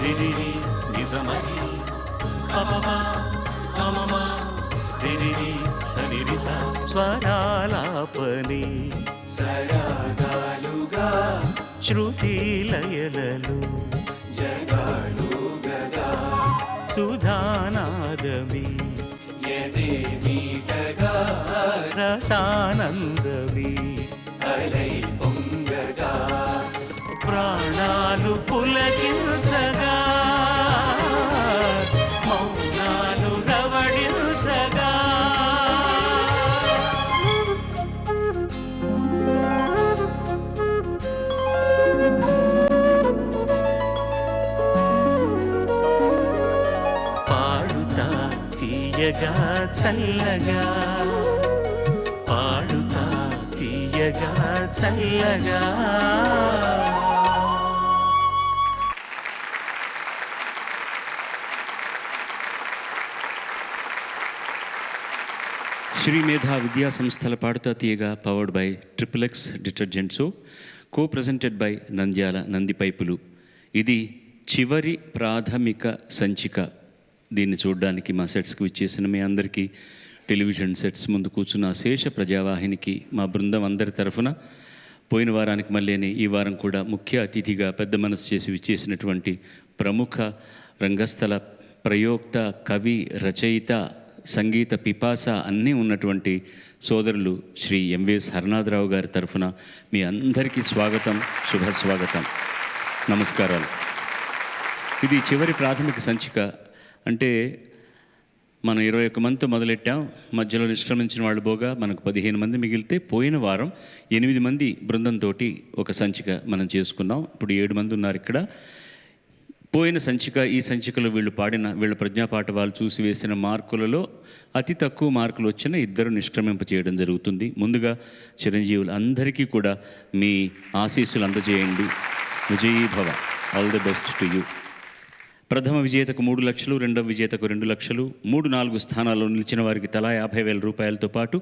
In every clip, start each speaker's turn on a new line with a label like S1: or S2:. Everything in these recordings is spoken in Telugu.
S1: రిరిరి నిజమని పపమా మమమా రిరిరి సరిరిస స్వరాలాపని సరాగాలుగా శృతి లయలలు జగాలు గగా సుధానాదమి యదే మీటగా రసానందమి అలై పొంగగా ప్రాణాలు పులకించగా మౌనాలు రవడించగా పాడుతా తీయగా చల్లగా పాడుతా తీయగా చల్లగా.
S2: శ్రీ మేధా విద్యా సంస్థల పాడుతా తీయగా powered by XXX detergent soap, co presented by Nandyal Nandi పైపులు. ఇది చివరి ప్రాథమిక సంచిక. దీన్ని చూడడానికి మా సెట్స్కి విచ్చేసిన మీ అందరికీ, టెలివిజన్ సెట్స్ ముందు కూర్చున్న శేష ప్రజావాహినికి మా బృందం అందరి తరఫున, పోయిన వారానికి మళ్ళీనే ఈ వారం కూడా ముఖ్య అతిథిగా పెద్ద మనసు చేసి విచ్చేసినటువంటి ప్రముఖ రంగస్థల ప్రయోక్త, కవి, రచయిత, సంగీత పిపాస అన్నీ ఉన్నటువంటి సోదరులు శ్రీ ఎంవిఎస్ హరనాథరావు గారి తరఫున మీ అందరికీ స్వాగతం, శుభస్వాగతం, నమస్కారాలు. ఇది చివరి ప్రాథమిక సంచిక. అంటే మనం 21 మందితో మొదలెట్టాం, మధ్యలో నిష్క్రమించిన వాళ్ళు పోగా మనకు 15 మంది మిగిలితే, పోయిన వారం 8 మంది బృందంతో ఒక సంచిక మనం చేసుకున్నాం. ఇప్పుడు 7 మంది ఉన్నారు ఇక్కడ. పోయిన సంచిక, ఈ సంచికలో వీళ్ళ ప్రజ్ఞాపాఠ వాళ్ళు చూసి వేసిన మార్కులలో అతి తక్కువ మార్కులు వచ్చిన 2 నిష్క్రమింప చేయడం జరుగుతుంది. ముందుగా చిరంజీవులు అందరికీ కూడా మీ ఆశీస్సులు అందజేయండి. విజయీ భవ, all the best to you. ప్రథమ విజేతకు 3 లక్షలు, రెండవ విజేతకు 2 లక్షలు, 3-4 స్థానాల్లో నిలిచిన వారికి తలా 50,000 రూపాయలతో పాటు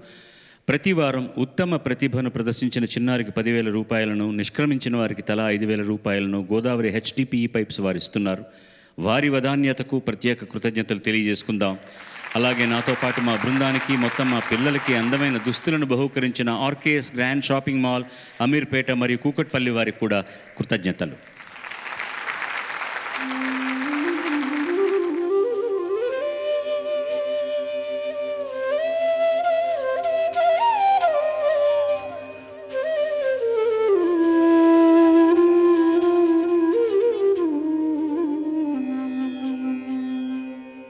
S2: ప్రతి వారం ఉత్తమ ప్రతిభను ప్రదర్శించిన చిన్నారికి 10,000 రూపాయలను, నిష్క్రమించిన వారికి తలా 5,000 రూపాయలను గోదావరి HDPE పైప్స్ వారు ఇస్తున్నారు. వారి వదాన్యతకు ప్రత్యేక కృతజ్ఞతలు తెలియజేసుకుందాం. అలాగే నాతో పాటు మా బృందానికి, మొత్తం మా పిల్లలకి అందమైన దుస్తులను బహూకరించిన RKS grand shopping mall, Ameerpet మరియు కూకట్పల్లి వారికి కూడా కృతజ్ఞతలు.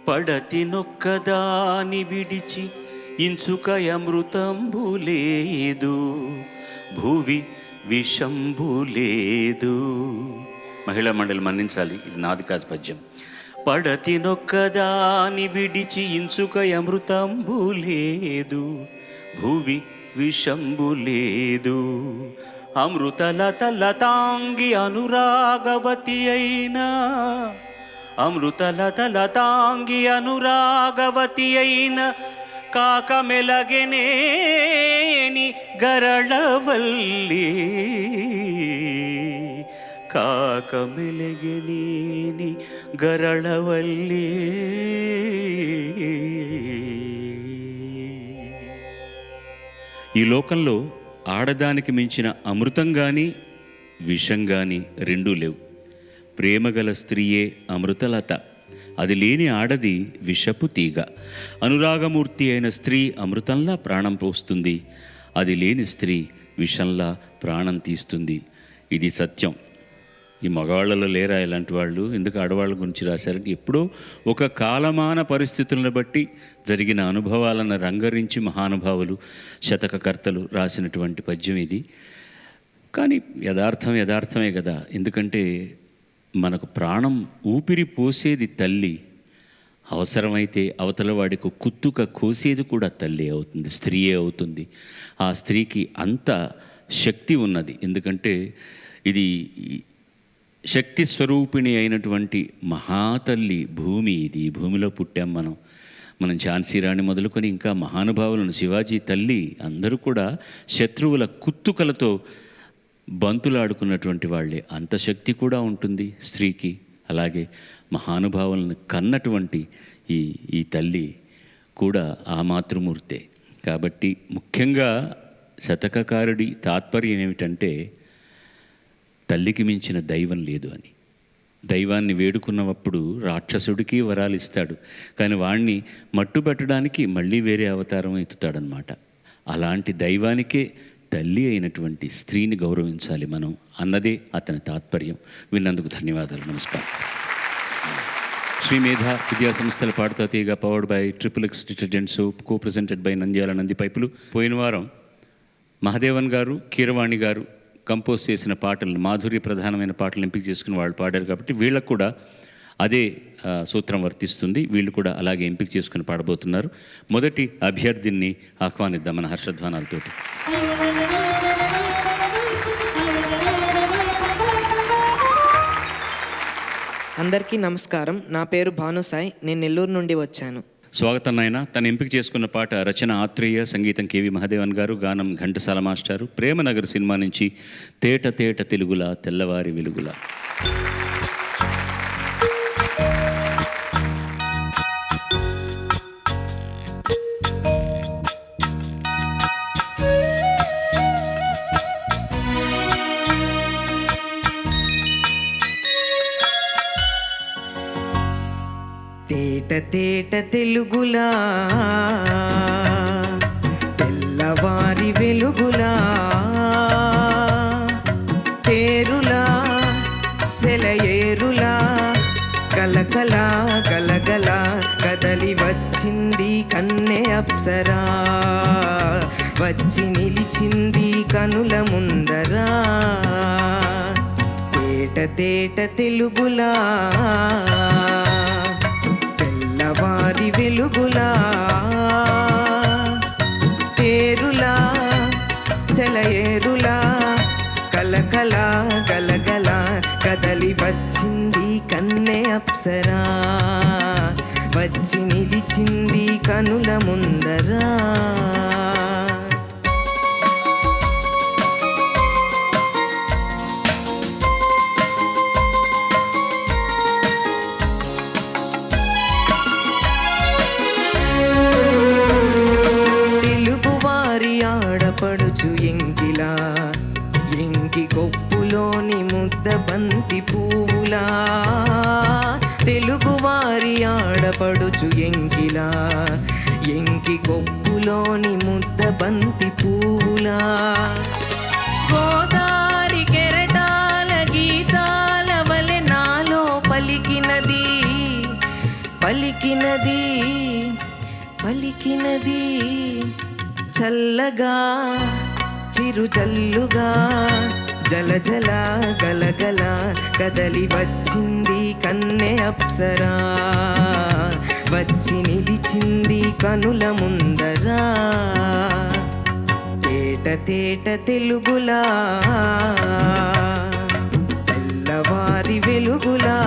S1: పడతి నొక్కదాని విడిచి ఇంచుక అమృతంబు లేదు, భువి విషంబు లేదు.
S2: మహిళా మండలి మన్నించాలి, ఇది నాది కాదు పద్యం.
S1: పడతి నొక్కదాని విడిచి ఇంచుక అమృతంబు లేదు, భువి విషంబు లేదు. అమృతలతలతాంగి అనురాగవతి అయినా, అమృతలతలతాంగి అనురాగవతి అయిన కాక మెలగెనేని గరళవల్లి, కాక మెలగెనేని గరళవల్లి.
S2: ఈ లోకంలో ఆడదానికి మించిన అమృతం కానీ విషం కానీ రెండూ లేవు. ప్రేమగల స్త్రీయే అమృతలత, అది లేని ఆడది విషపు తీగ. అనురాగమూర్తి అయిన స్త్రీ అమృతంలా ప్రాణం పోస్తుంది, అది లేని స్త్రీ విషంలా ప్రాణం తీస్తుంది. ఇది సత్యం. ఈ మగవాళ్ళలో లేరా ఇలాంటి వాళ్ళు? ఎందుకు ఆడవాళ్ళ గురించి రాశారంటే, ఎప్పుడో ఒక కాలమాన పరిస్థితులను బట్టి జరిగిన అనుభవాలను రంగరించి మహానుభావులు, శతకకర్తలు రాసినటువంటి పద్యం ఇది. కానీ యథార్థమే కదా. ఎందుకంటే మనకు ప్రాణం ఊపిరి పోసేది తల్లి, అవసరమైతే అవతల వాడికి కుత్తుక కోసేది కూడా తల్లి అవుతుంది, స్త్రీయే అవుతుంది. ఆ స్త్రీకి అంత శక్తి ఉన్నది. ఎందుకంటే ఇది శక్తి స్వరూపిణి అయినటువంటి మహాతల్లి భూమి. ఇది ఈ భూమిలో పుట్టాం మనం ఝాన్సీ రాణి మొదలుకొని ఇంకా మహానుభావులను, శివాజీ తల్లి, అందరూ కూడా శత్రువుల కుత్తుకలతో బంతులాడుకున్నటువంటి వాళ్ళే. అంత శక్తి కూడా ఉంటుంది స్త్రీకి. అలాగే మహానుభావులను కన్నటువంటి ఈ తల్లి కూడా ఆ మాతృమూర్తే. కాబట్టి ముఖ్యంగా శతకకారుడి తాత్పర్యం ఏమిటంటే తల్లికి మించిన దైవం లేదు అని. దైవాన్ని వేడుకున్నప్పుడు రాక్షసుడికి వరాలు ఇస్తాడు, కానీ వాణ్ణి మట్టు పెట్టడానికి మళ్ళీ వేరే అవతారం ఎత్తుతాడనమాట. అలాంటి దైవానికే తల్లి అయినటువంటి స్త్రీని గౌరవించాలి మనం అన్నదే అతని తాత్పర్యం. విన్నందుకు ధన్యవాదాలు. నమస్కారం. శ్రీ మేధా విద్యా సంస్థల పాడుతా తీయగా powered by XXX detergent soap, co presented by Nandyal Nandi పైపులు. పోయిన వారం మహదేవన్ గారు, కీరవాణి గారు కంపోజ్ చేసిన పాటలను, మాధుర్య ప్రధానమైన పాటలు ఎంపిక చేసుకుని వాళ్ళు పాడారు. కాబట్టి వీళ్ళకు కూడా అదే సూత్రం వర్తిస్తుంది. వీళ్ళు కూడా అలాగే ఎంపిక చేసుకుని పాడబోతున్నారు. మొదటి అభ్యర్థిని ఆహ్వానిద్దాం మన హర్షధ్వానాలతోటి.
S3: అందరికీ నమస్కారం. నా పేరు భానుసాయి. నేను నెల్లూరు నుండి వచ్చాను.
S2: స్వాగతం నాయన. తను ఎంపిక చేసుకున్న పాట రచన ఆత్రేయ, సంగీతం కేవి మహదేవన్ గారు, గానం ఘంటసాల మాస్టారు. ప్రేమనగర్ సినిమా నుంచి తేట తేట తెలుగులా తెల్లవారి వెలుగులా.
S3: తేట తేట తెలుగులా తెల్లవారి వెలుగులా, తేరులా సెలయేరులా కలకలా గలగల కదలి వచ్చింది కన్నె అప్సరా, వచ్చి నిలిచింది కనుల ముందరా. తేట తేట తెలుగులా తెల్లవారి వెలుగులా, తేరులా సెలయేరులా కలకల గలగల కదలి వచ్చింది కన్నె అప్సరా, వచ్చి నిలిచింది కనుల ముందరా. పడుచు ఎంకిలా, ఎంకి కొప్పులోని ముద్ద బంతి పువ్వులా, తెలుగువారి ఆడపడుచు ఎంకిలా, ఎంకి కొప్పులోని ముద్ద బంతి పువ్వులా, గోదారి కెరటాల గీతాల వలె నాలో పలికినది పలికినది పలికినది, చల్లగా చిరు జల్లుగా జల జల గలగల కదలి వచ్చింది కన్నె అప్సరా, వచ్చి నిలిచింది కనుల ముందరా. తేట తేట తెలుగులా తెల్లవారి వెలుగులా.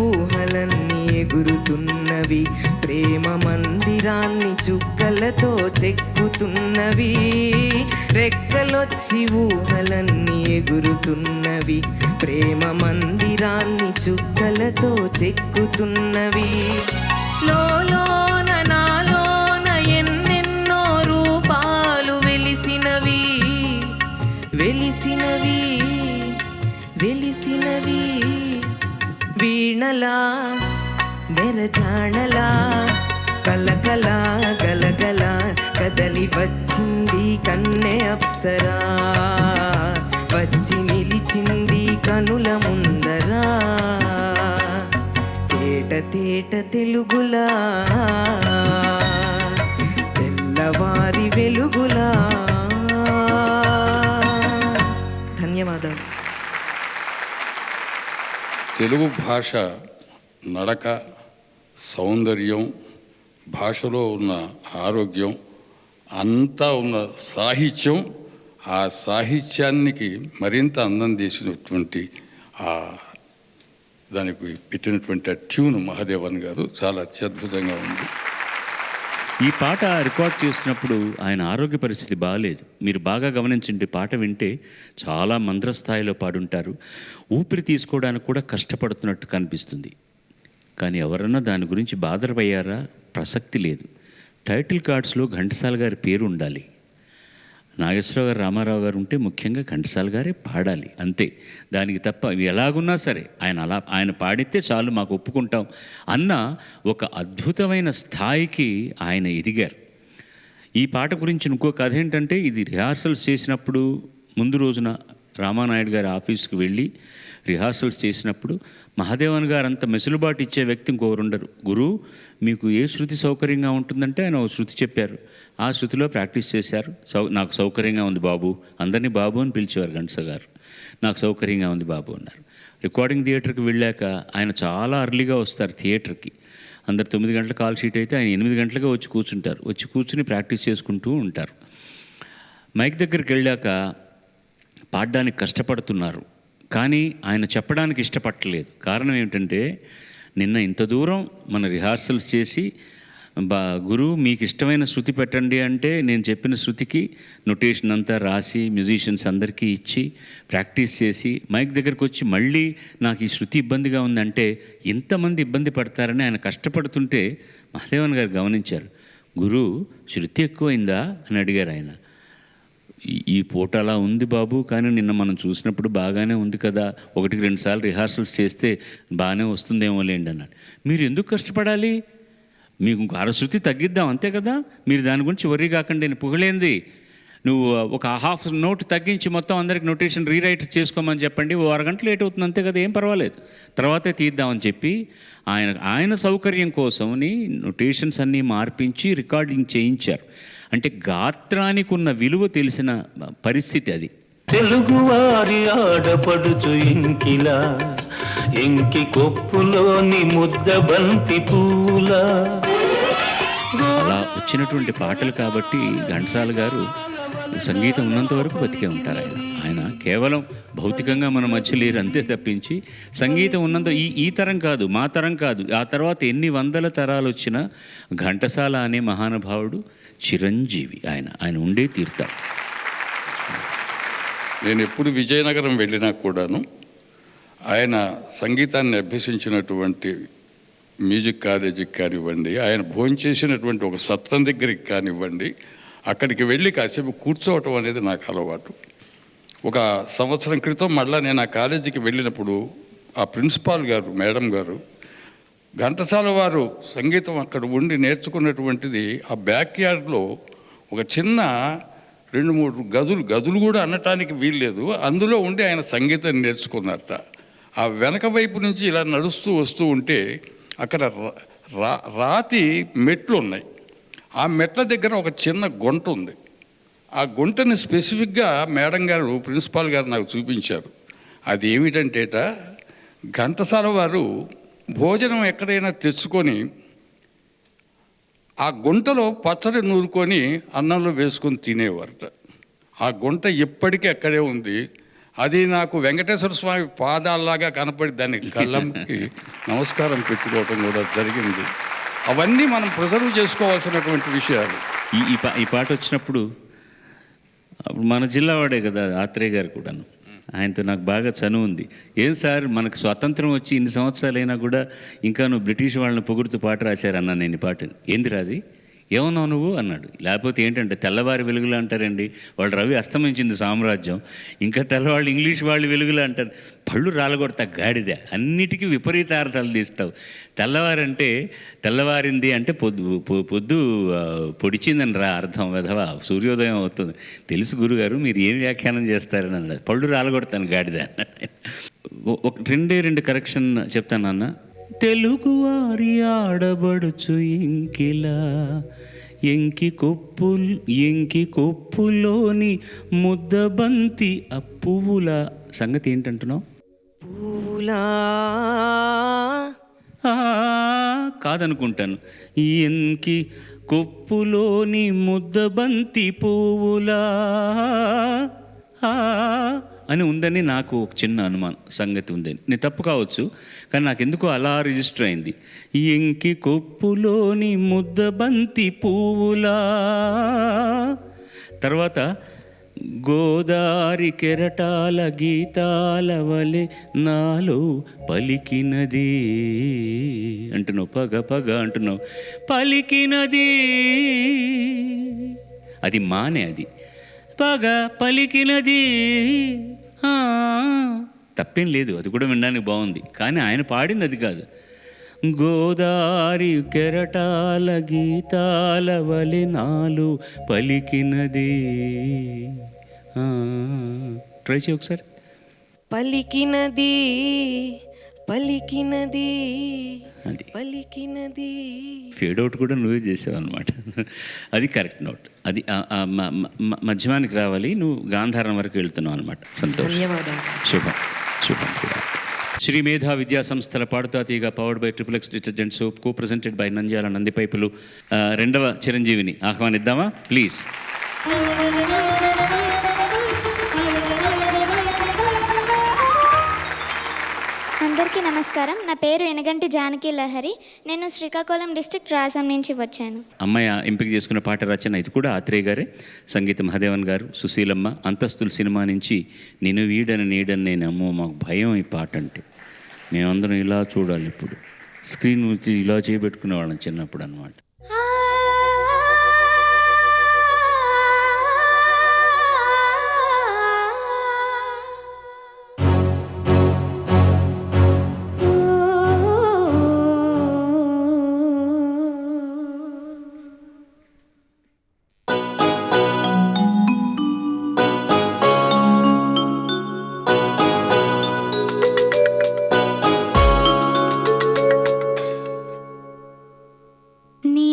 S3: ఊహలన్నీ ఎగురుతున్నవి, ప్రేమ మందిరాన్ని చుక్కలతో చెక్కుతున్నవి, రెక్కలొచ్చి ఊహలన్నీ ఎగురుతున్నవి, ప్రేమ మందిరాన్ని చుక్కలతో చెక్కుతున్నవి, లోలోన నాలోన ఎన్నెన్నో రూపాలు వెలిసినవి వెలిసినవి వెలిసినవి, వీణలా నెరజాణలా కలకల గలగల కదలి వచ్చింది కన్నె అప్సరా, వచ్చి నిలిచింది కనుల ముందరా. తేట తేట తెలుగులా తెల్లవారి వెలుగులా. ధన్యవాదాలు.
S4: తెలుగు భాష నడక, సౌందర్యం, భాషలో ఉన్న ఆరోగ్యం, అంతా ఉన్న సాహిత్యం ఆ సాహిత్యానికి మరింత అందం చేసినటువంటి దానికి పెట్టినటువంటి ఆ ట్యూన్ మహాదేవన్ గారు చాలా అత్యద్భుతంగా ఉంది.
S2: ఈ పాట రికార్డ్ చేస్తున్నప్పుడు ఆయన ఆరోగ్య పరిస్థితి బాగాలేదు. మీరు బాగా గమనించండి, పాట వింటే చాలా మంద్రస్థాయిలో పాడుంటారు. ఊపిరి తీసుకోవడానికి కూడా కష్టపడుతున్నట్టు కనిపిస్తుంది. కానీ ఎవరన్నా దాని గురించి బాధపయ్యారా? ప్రసక్తి లేదు. టైటిల్ కార్డ్స్లో ఘంటసాల గారి పేరు ఉండాలి. నాగేశ్వరరావు గారు, రామారావు గారు ఉంటే ముఖ్యంగా ఘంటసాల గారే పాడాలి, అంతే. దానికి తప్ప ఎలాగున్నా సరే ఆయన పాడితే చాలు, మాకు ఒప్పుకుంటాం అన్న ఒక అద్భుతమైన స్థాయికి ఆయన ఎదిగారు. ఈ పాట గురించి ఇంకో కథ ఏంటంటే, ఇది రిహార్సల్స్ చేసినప్పుడు ముందు రోజున రామానాయుడు గారి ఆఫీస్కి వెళ్ళి రిహార్సల్స్ చేసినప్పుడు మహాదేవన్ గారు అంత మెసులుబాటు ఇచ్చే వ్యక్తి ఇంకొకరు ఉండరు. గురువు మీకు ఏ శృతి సౌకర్యంగా ఉంటుందంటే ఆయన ఒక శృతి చెప్పారు, ఆ శృతిలో ప్రాక్టీస్ చేశారు. నాకు సౌకర్యంగా ఉంది బాబు, అందరినీ బాబు అని పిలిచేవారు ఘంటసాల గారు. నాకు సౌకర్యంగా ఉంది బాబు అన్నారు. రికార్డింగ్ థియేటర్కి వెళ్ళాక ఆయన చాలా అర్లీగా వస్తారు థియేటర్కి. అందరు 9 గంటల కాల్ షీట్ అయితే ఆయన 8 గంటలుగా వచ్చి కూర్చుంటారు. వచ్చి కూర్చుని ప్రాక్టీస్ చేసుకుంటూ ఉంటారు. మైక్ దగ్గరికి వెళ్ళాక పాడడానికి కష్టపడుతున్నారు, కానీ ఆయన చెప్పడానికి ఇష్టపడలేదు. కారణం ఏమిటంటే, నిన్న ఇంత దూరం మన రిహార్సల్స్ చేసి గురువు మీకు ఇష్టమైన శృతి పెట్టండి అంటే నేను చెప్పిన శృతికి నొటేషన్ అంతా రాసి మ్యూజిషియన్స్ అందరికీ ఇచ్చి ప్రాక్టీస్ చేసి మైక్ దగ్గరికి వచ్చి మళ్ళీ నాకు ఈ శృతి ఇబ్బందిగా ఉందంటే ఇంతమంది ఇబ్బంది పడతారని ఆయన కష్టపడుతుంటే మహాదేవన్ గారు గమనించారు. గురువు శృతి ఎక్కువైందా అని అడిగారు ఆయన. ఈ పూట అలా ఉంది బాబు, కానీ నిన్న మనం చూసినప్పుడు బాగానే ఉంది కదా, 1-2 సార్లు రిహార్సల్స్ చేస్తే బాగానే వస్తుందేమో లేండి అన్నాడు. మీరు ఎందుకు కష్టపడాలి? మీకు ఇంకో అరశృతి తగ్గిద్దాం అంతే కదా, మీరు దాని గురించి వర్రీ కాకండి. నేను పొగలేంది, నువ్వు ఒక హాఫ్ నోట్ తగ్గించి మొత్తం అందరికి నోటేషన్ రీరైట్ చేసుకోమని చెప్పండి, 1 అరగంట లేట్ అవుతుంది అంతే కదా, ఏం పర్వాలేదు, తర్వాతే తీద్దామని చెప్పి ఆయన సౌకర్యం కోసమని నోటేషన్స్ అన్నీ మార్పించి రికార్డింగ్ చేయించారు. అంటే గాత్రానికి ఉన్న విలువ తెలిసిన పరిస్థితి అది.
S5: తెలుగువారి ఆడపడుచు ఇంకిలా, ఎంకి కొప్పులోని ముద్ద బంతి పూల.
S2: అలా వచ్చినటువంటి పాటలు కాబట్టి ఘంటసాల గారు సంగీతం ఉన్నంత వరకు బతికే ఉంటారు. ఆయన కేవలం భౌతికంగా మన మధ్య లేరు అంతే తప్పించి సంగీతం ఉన్నంత ఈ తరం కాదు, మా తరం కాదు, ఆ తర్వాత ఎన్ని వందల తరాలు వచ్చినా ఘంటసాల అనే మహానుభావుడు చిరంజీవి. ఆయన ఉండే తీరుతారు.
S4: నేను ఎప్పుడు విజయనగరం వెళ్ళినా కూడాను ఆయన సంగీతాన్ని అభ్యసించినటువంటి మ్యూజిక్ కాలేజీకి కానివ్వండి, ఆయన భోంచేసినటువంటి ఒక సత్రం దగ్గరికి కానివ్వండి, అక్కడికి వెళ్ళి కాసేపు కూర్చోవటం అనేది నాకు అలవాటు. 1 సంవత్సరం క్రితం మళ్ళీ నేను ఆ కాలేజీకి వెళ్ళినప్పుడు ఆ ప్రిన్సిపాల్ గారు, మేడం గారు, ఘంటసాల వారు సంగీతం అక్కడ ఉండి నేర్చుకున్నటువంటిది ఆ బ్యాక్ యార్డ్లో ఒక చిన్న 2-3 గదులు కూడా అనటానికి వీల్లేదు, అందులో ఉండి ఆయన సంగీతం నేర్చుకున్నారట. ఆ వెనక వైపు నుంచి ఇలా నడుస్తూ వస్తూ ఉంటే అక్కడ రాతి మెట్లు ఉన్నాయి. ఆ మెట్ల దగ్గర ఒక చిన్న గుంట ఉంది. ఆ గుంటని స్పెసిఫిక్గా మేడం గారు, ప్రిన్సిపాల్ గారు నాకు చూపించారు. అది ఏమిటంటేట, ఘంటసాల వారు భోజనం ఎక్కడైనా తెచ్చుకొని ఆ గుంటలో పచ్చడి నూరుకొని అన్నంలో వేసుకొని తినేవారట. ఆ గుంట ఇప్పటికీ అక్కడే ఉంది. అది నాకు వెంకటేశ్వర స్వామి పాదాల్లాగా కనపడి దానికి కళ్ళంకి నమస్కారం పెట్టుకోవటం కూడా జరిగింది. అవన్నీ మనం ప్రిజర్వ్ చేసుకోవాల్సినటువంటి విషయాలు.
S2: ఈ పాట వచ్చినప్పుడు మన జిల్లా వాడే కదా ఆత్రేయ గారు కూడాను, ఆయనతో నాకు బాగా చనువు ఉంది. ఏం సార్, మనకు స్వాతంత్రం వచ్చి ఇన్ని సంవత్సరాలు అయినా కూడా ఇంకా నువ్వు బ్రిటిష్ వాళ్ళని పొగుడుతూ పాట రాశారన్నా. నేను ఈ పాటని ఏంది రాది, ఏమన్నావు నువ్వు అన్నాడు. లేకపోతే ఏంటంటే తెల్లవారి వెలుగులు అంటారండి, వాళ్ళు రవి అస్తమించింది సామ్రాజ్యం, ఇంకా తెల్లవాళ్ళు ఇంగ్లీష్ వాళ్ళు వెలుగులు అంటారు. పళ్ళు రాలగొడతా గాడిద, అన్నిటికీ విపరీత అర్థాలు తీస్తావు. తెల్లవారంటే తెల్లవారింది అంటే పొద్దు పొడిచిందని రా అర్థం, వెధవా సూర్యోదయం అవుతుంది. తెలుసు గురుగారు, మీరు ఏం వ్యాఖ్యానం చేస్తారని అన్నాడు. పళ్ళు రాలగొడతాను గాడిద అన్నాడు. ఒక 2 కరెక్షన్ చెప్తాను అన్న. తెలుగువారి ఆడబడుచు ఇంకిలా, ఎంకి కొప్పులోని ముద్దబంతి అప్పువుల. సంగతి ఏంటంటున్నావు?
S3: పూలా
S2: కాదనుకుంటాను. ఎంకి కొప్పులోని ముద్దబంతి పువ్వులా అని ఉందని నాకు ఒక చిన్న అనుమానం, సంగతి ఉందని. నేను తప్పు కావచ్చు, కానీ నాకు ఎందుకో అలా రిజిస్టర్ అయింది. ఎంకి కొప్పులోని ముద్దబంతి పువ్వులా. తర్వాత గోదారి కెరటాల గీతాల వలె నాలో పలికినది అంటున్నావు, పగ పగ అంటున్నావు, పలికినది అది మానే, అది పగ పలికినది. తప్పేం లేదు, అది కూడా వినడానికి బాగుంది, కానీ ఆయన పాడింది అది కాదు. గోదారి కెరటాల గీతాల వలె నాలు పలికినది. ట్రై చేయి ఒకసారి.
S3: పలికినది పలికినది
S2: అది
S3: పలికినది.
S2: ఫేడ్ అవుట్ కూడా నువ్వే చేసావు అనమాట. అది కరెక్ట్ నోట్. అది మధ్యమానికి రావాలి, నువ్వు గాంధారం వరకు వెళ్తున్నావు అనమాట. సంతోషం,
S3: ధన్యవాదాలు సార్.
S2: శుభం శుభం. శ్రీ మేధా విద్యా సంస్థల పాడుతా తీగ powered by XXX detergent soap, co presented by Nandyal Nandi పైపులు. రెండవ చిరంజీవిని ఆహ్వానిద్దామా ప్లీజ్.
S6: అందరికీ నమస్కారం. నా పేరు ఎనగంటి జానకి లహరి. నేను శ్రీకాకుళం డిస్ట్రిక్ట్ రాజం నుంచి వచ్చాను.
S2: అమ్మాయి ఎంపిక చేసుకున్న పాట రచన ఇది కూడా ఆత్రేయ గారే, సంగీత మహాదేవన్ గారు, సుశీలమ్మ. అంతస్తుల సినిమా నుంచి నేను వీడని నీడని నేను. అమ్మో మాకు భయం ఈ పాట అంటే. మేమందరం ఇలా చూడాలి, ఇప్పుడు స్క్రీన్ వచ్చి ఇలా చేయబెట్టుకునేవాళ్ళం చిన్నప్పుడు అనమాట.
S6: నీ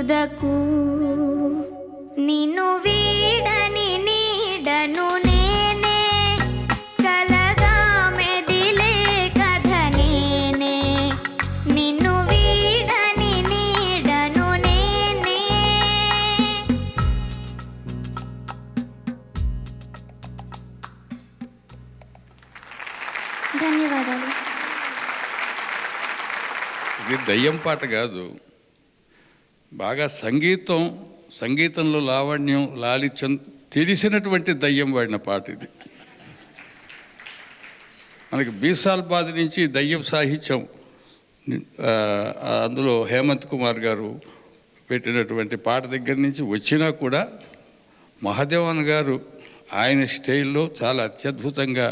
S6: తుదకు నిన్ను వీడని నీడను నేనే కలగా మెదిలే కథ నేనే నిన్ను వీడని నీడను నేనే. ధన్యవాదాలు.
S4: ఇది దయ్యం పాట కాదు, బాగా సంగీతంలో లావణ్యం లాలిత్యం తెలిసినటువంటి దయ్యం వాడిన పాట ఇది. మనకి బీసాల్బాద్ నుంచి దయ్యం సాహిత్యం అందులో హేమంత్ కుమార్ గారు పెట్టినటువంటి పాట దగ్గర నుంచి వచ్చినా కూడా మహాదేవన్ గారు ఆయన స్టైల్లో చాలా అత్యద్భుతంగా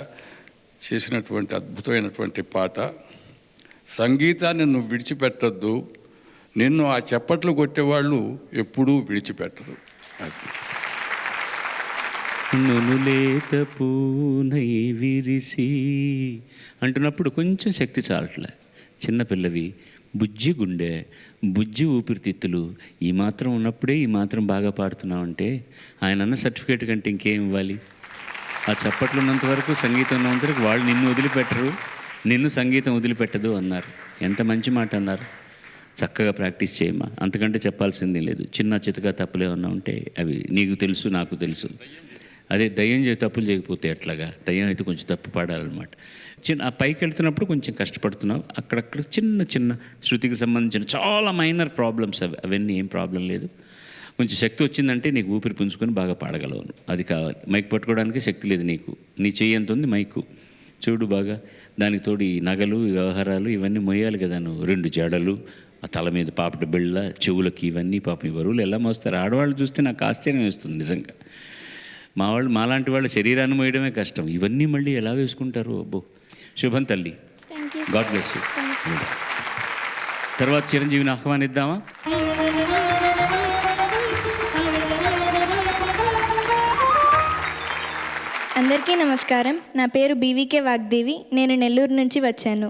S4: చేసినటువంటి అద్భుతమైనటువంటి పాట. సంగీతాన్ని నువ్వు విడిచిపెట్టద్దు, నిన్ను ఆ చప్పట్లు కొట్టేవాళ్ళు ఎప్పుడూ విడిచిపెట్టరు. అది
S2: నునులేత పూనై విరిసి అంటున్నప్పుడు కొంచెం శక్తి చాలట్లే. చిన్నపిల్లవి, బుజ్జి గుండె, బుజ్జి ఊపిరితిత్తులు ఈ మాత్రం ఉన్నప్పుడే ఈ మాత్రం బాగా పాడుతున్నావంటే ఆయన అన్న సర్టిఫికేట్ కంటే ఇంకేం ఇవ్వాలి? ఆ చప్పట్లు ఉన్నంత వరకు, సంగీతం ఉన్నంత వరకు వాళ్ళు నిన్ను వదిలిపెట్టరు, నిన్ను సంగీతం వదిలిపెట్టదు అన్నారు. ఎంత మంచి మాట అన్నారు. చక్కగా ప్రాక్టీస్ చేయమ్మా, అంతకంటే చెప్పాల్సిందే లేదు. చిన్న చితగా తప్పులు ఏమన్నా ఉంటే అవి నీకు తెలుసు, నాకు తెలుసు. అదే దయ్యం తప్పులు చేయకపోతే ఎట్లాగా? దయ్యం అయితే కొంచెం తప్పు పాడాలన్నమాట. ఆ పైకి వెళ్తున్నప్పుడు కొంచెం కష్టపడుతున్నావు, అక్కడక్కడ చిన్న చిన్న శృతికి సంబంధించిన చాలా మైనర్ ప్రాబ్లమ్స్ అవన్నీ ఏం ప్రాబ్లం లేదు. కొంచెం శక్తి వచ్చిందంటే నీకు ఊపిరి పుంజుకొని బాగా పాడగలవు. అది కావాలి. మైక్ పట్టుకోవడానికి శక్తి లేదు నీకు, నీ చెయ్యి ఎంత ఉంది మైకు చూడు బాగా. దానికి తోడు ఈ నగలు, వ్యవహారాలు ఇవన్నీ మొయ్యాలి కదా నువ్వు. 2 జడలు, ఆ తల మీద పాపటి బిళ్ళ, చెవులకి ఇవన్నీ పాపం ఈ బరువులు ఎలా మోస్తారు? ఆడవాళ్ళు చూస్తే నాకు ఆశ్చర్యం వేస్తుంది నిజంగా. మాలాంటి వాళ్ళ శరీరాన్ని మోయడమే కష్టం, ఇవన్నీ మళ్ళీ ఎలా వేసుకుంటారు? అబ్బో, శుభం తల్లి. God bless you. తర్వాత చిరంజీవిని ఆహ్వానిద్దామా?
S7: అందరికీ నమస్కారం. నా పేరు బీవీకే వాగ్దేవి. నేను నెల్లూరు నుంచి వచ్చాను.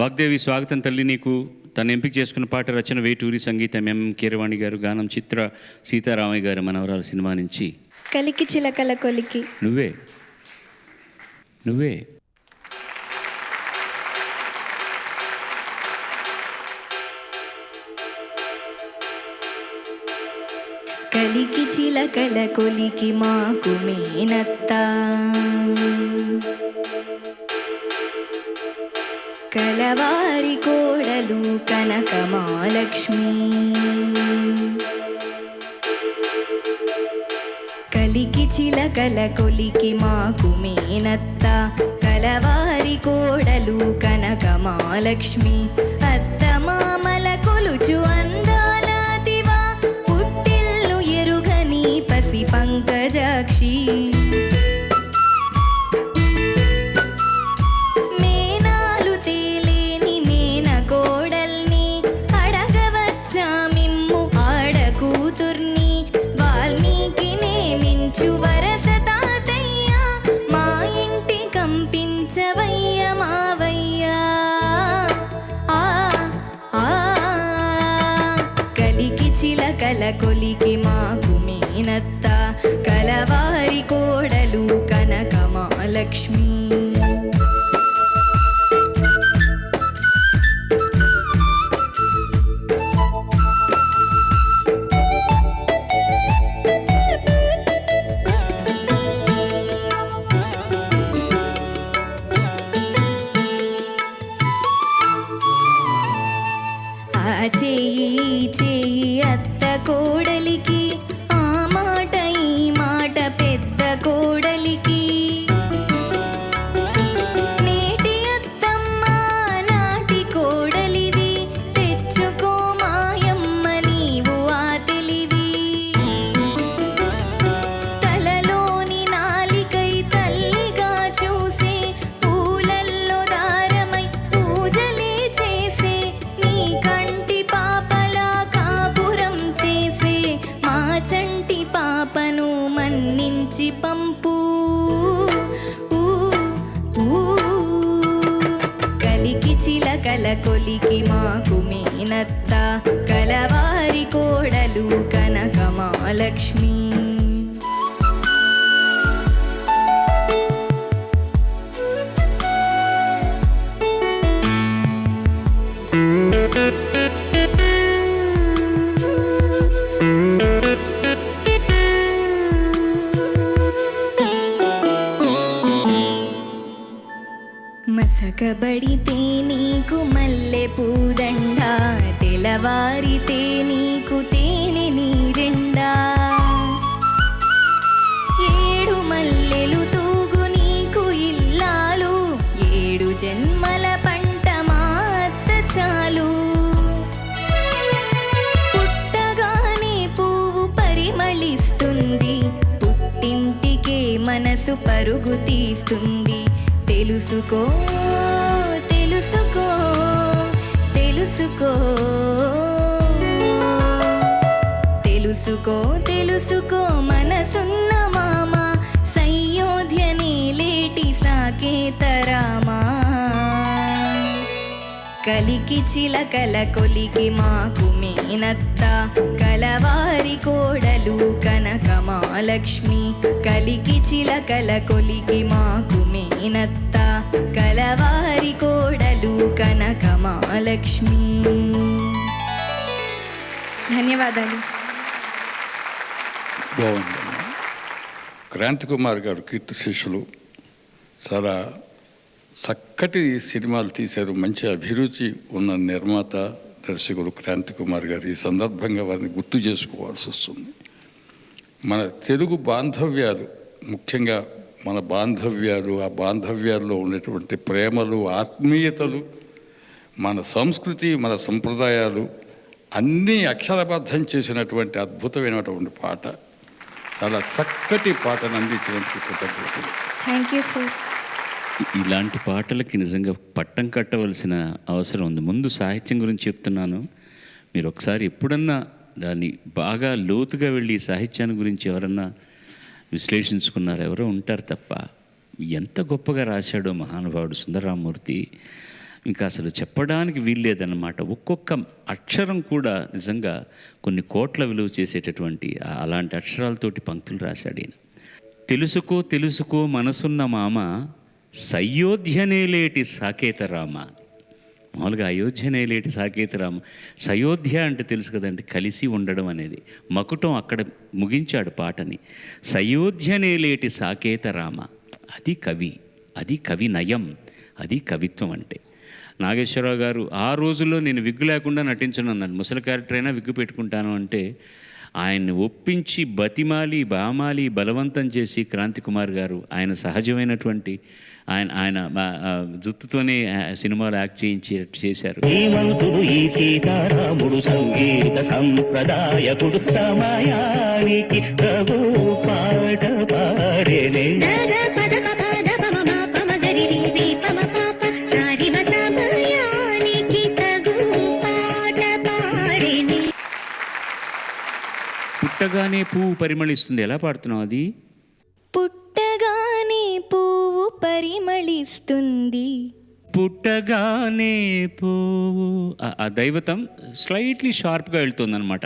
S2: వాగ్దేవి, స్వాగతం తల్లి నీకు. తను ఎంపిక చేసుకున్న పాట రచన వేటూరి, సంగీతం ఎం కీరవాణి గారు, గానం చిత్ర సీతారామయ్య గారు మనవరాల సినిమా నుంచి.
S7: కలికి చిలకల కొలికి
S2: నువ్వే నువ్వే
S7: కలికి చిలకల కొలికి మాకు మేనత్త, కలవారి కోడలు కనక మహాలక్ష్మి. కలికి చిలకల కొలికి మాకు మేనత్త, కలవారి కోడలు కనక మహాలక్ష్మి. అత్త మామల కొలుచు అందాల దివా, పుట్టిల్లు ఎరుగని పసి పంకజాక్షి. మేనాలు తేలేని మేన కోడల్ని, అడగవచ్చా మిమ్ము ఆడకూతుర్ని. వాల్మీకి నేమించు వరస తాతయ్య, మా ఇంటి కంపించవయ్య మావయ్యా. కలికి చిలకల కొలికి మాకు మేనత్త, కలవారి కోడలు కనక మహాలక్ష్మి. ఆ చెయ్యి అత్త కోడలికి, ఆ మాట ఈ మాట పెద్ద కోడలికి. నేటి అత్తమ్మ నాటి కోడలివి, తెచ్చుకో మాయమ్మ నీవు ఆ తెలివి. తలలోని నాలికై తల్లిగా చూసే, పూలల్లో దారమై పూజలే చేసే, నీ కంటి పాపలా కాపురం చేసే, మా చంటి పాపను మన్నించి పంపు. కలికి చిలకల కొలికి మాకు మేనత్త, కలవారి కోడలు కనకమాలక్ష్మి. మసకబడితే నీకు మల్లె పూదండ, తెలవారితే నీకు తేనె నీరెండా. ఏడు మల్లెలు తూగు నీకు ఇల్లాలు, 7 జన్మల పంట మాత్త చాలు. పుట్టగానే పువ్వు పరిమళిస్తుంది, పుట్టింటికే మనసు పరుగు తీస్తుంది. తెలుసుకో తెలుసుకో తెలుసుకో తెలుసుకో తెలుసుకో మనసున్న మామ, సయోధ్యనే లేటి సాకేతరామా. కలికి చిలకల కొలికి మాకు మేనత్త, కలవారి కోడలు కనకమాలక్ష్మి. కలికి చిలకల కొలికి మాకు మేనత్త, కలవారి కోడలు కనకమాలక్ష్మి. ధన్యవాదాలు.
S4: బాగుంది. క్రాంతి కుమార్ గారు కీర్తిశేషులు, చాలా చక్కటి సినిమాలు తీశారు. మంచి అభిరుచి ఉన్న నిర్మాత దర్శకులు క్రాంతి కుమార్ గారు. ఈ సందర్భంగా వారిని గుర్తు చేసుకోవాల్సి వస్తుంది. మన తెలుగు బాంధవ్యాలు, ముఖ్యంగా మన బాంధవ్యాలు, ఆ బాంధవ్యాల్లో ఉన్నటువంటి ప్రేమలు, ఆత్మీయతలు, మన సంస్కృతి, మన సంప్రదాయాలు అన్నీ అక్షరబద్ధం చేసినటువంటి అద్భుతమైనటువంటి పాట. చాలా చక్కటి పాటను అందించినందుకు కృతజ్ఞతలు.
S7: Thank you sir.
S2: ఇలాంటి పాటలకి నిజంగా పట్టం కట్టవలసిన అవసరం ఉంది. ముందు సాహిత్యం గురించి చెప్తున్నాను, మీరు ఒకసారి ఎప్పుడన్నా దాన్ని బాగా లోతుగా వెళ్ళి సాహిత్యాన్ని గురించి ఎవరన్నా విశ్లేషించుకున్నారు ఎవరో ఉంటారు తప్ప, ఎంత గొప్పగా రాశాడో మహానుభావుడు సుందరరామూర్తి, ఇంకా అసలు చెప్పడానికి వీల్లేదన్నమాట. ఒక్కొక్క అక్షరం కూడా నిజంగా కొన్ని కోట్ల విలువ చేసేటటువంటి అలాంటి అక్షరాలతోటి పంక్తులు రాశాడు ఈయన. తెలుసుకో తెలుసుకో మనసున్న మామ, సయోధ్యనేలేటి సాకేతరామ. మామూలుగా అయోధ్యనేలేటి సాకేతరామ, సయోధ్య అంటే తెలుసు కదండి, కలిసి ఉండడం అనేది. మకుటం అక్కడ ముగించాడు పాటని. సయోధ్యనేలేటి సాకేతరామ, అది కవి, అది కవి నయం, అది కవిత్వం అంటే. నాగేశ్వరరావు గారు ఆ రోజుల్లో నేను విగ్గు లేకుండా నటించను అన్నాడు. ముసలి క్యారెక్టర్ అయినా విగ్గు పెట్టుకుంటాను అంటే ఆయన్ని ఒప్పించి బతిమాలి బామాలి బలవంతం చేసి క్రాంతి కుమార్ గారు ఆయన సహజమైనటువంటి ఆయన జుత్తుతోనే సినిమాలు యాక్ట్ చేశారు.
S5: ఈ సీతారాముడు సంగీత సంప్రదాయకుడు, సమయానికి ప్రభు పాట పాడేనే.
S2: పుట్టగానే పువ్వు పరిమళిస్తుంది, ఎలా పాడుతున్నావు అది?
S7: పుట్టగానే పువ్వు పరిమళిస్తుంది,
S2: పుట్టగానే పువ్వు. ఆ దైవతం స్లైట్లీ షార్ప్గా వెళ్తుందన్నమాట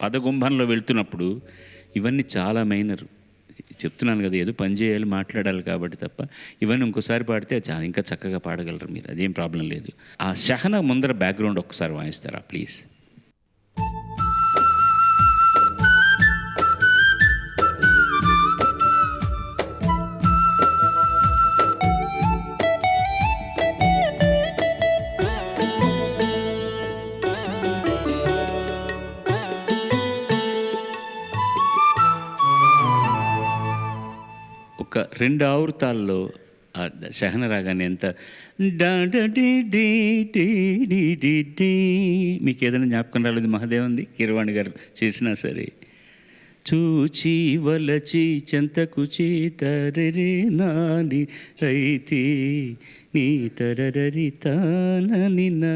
S2: పదగుంభంలో వెళ్తున్నప్పుడు. ఇవన్నీ చాలా మైనర్, చెప్తున్నాను కదా, ఏదో పని చేయాలి మాట్లాడాలి కాబట్టి తప్ప ఇవన్నీ ఇంకోసారి పాడితే చాలా ఇంకా చక్కగా పాడగలరు మీరు, అదేం ప్రాబ్లం లేదు. ఆ షహన ముందర బ్యాక్గ్రౌండ్ ఒక్కసారి వాయిస్తారా ప్లీజ్? ఒక 2 ఆవృతాల్లో శహన రాగానే ఎంత మీకు ఏదైనా జ్ఞాపకం రాలేదు? మహాదేవంది కీరవాణి గారు చేసినా సరే. చూచి వలచి చెంతకు చేతరే నాని రైతి నీ తరరి తానని నా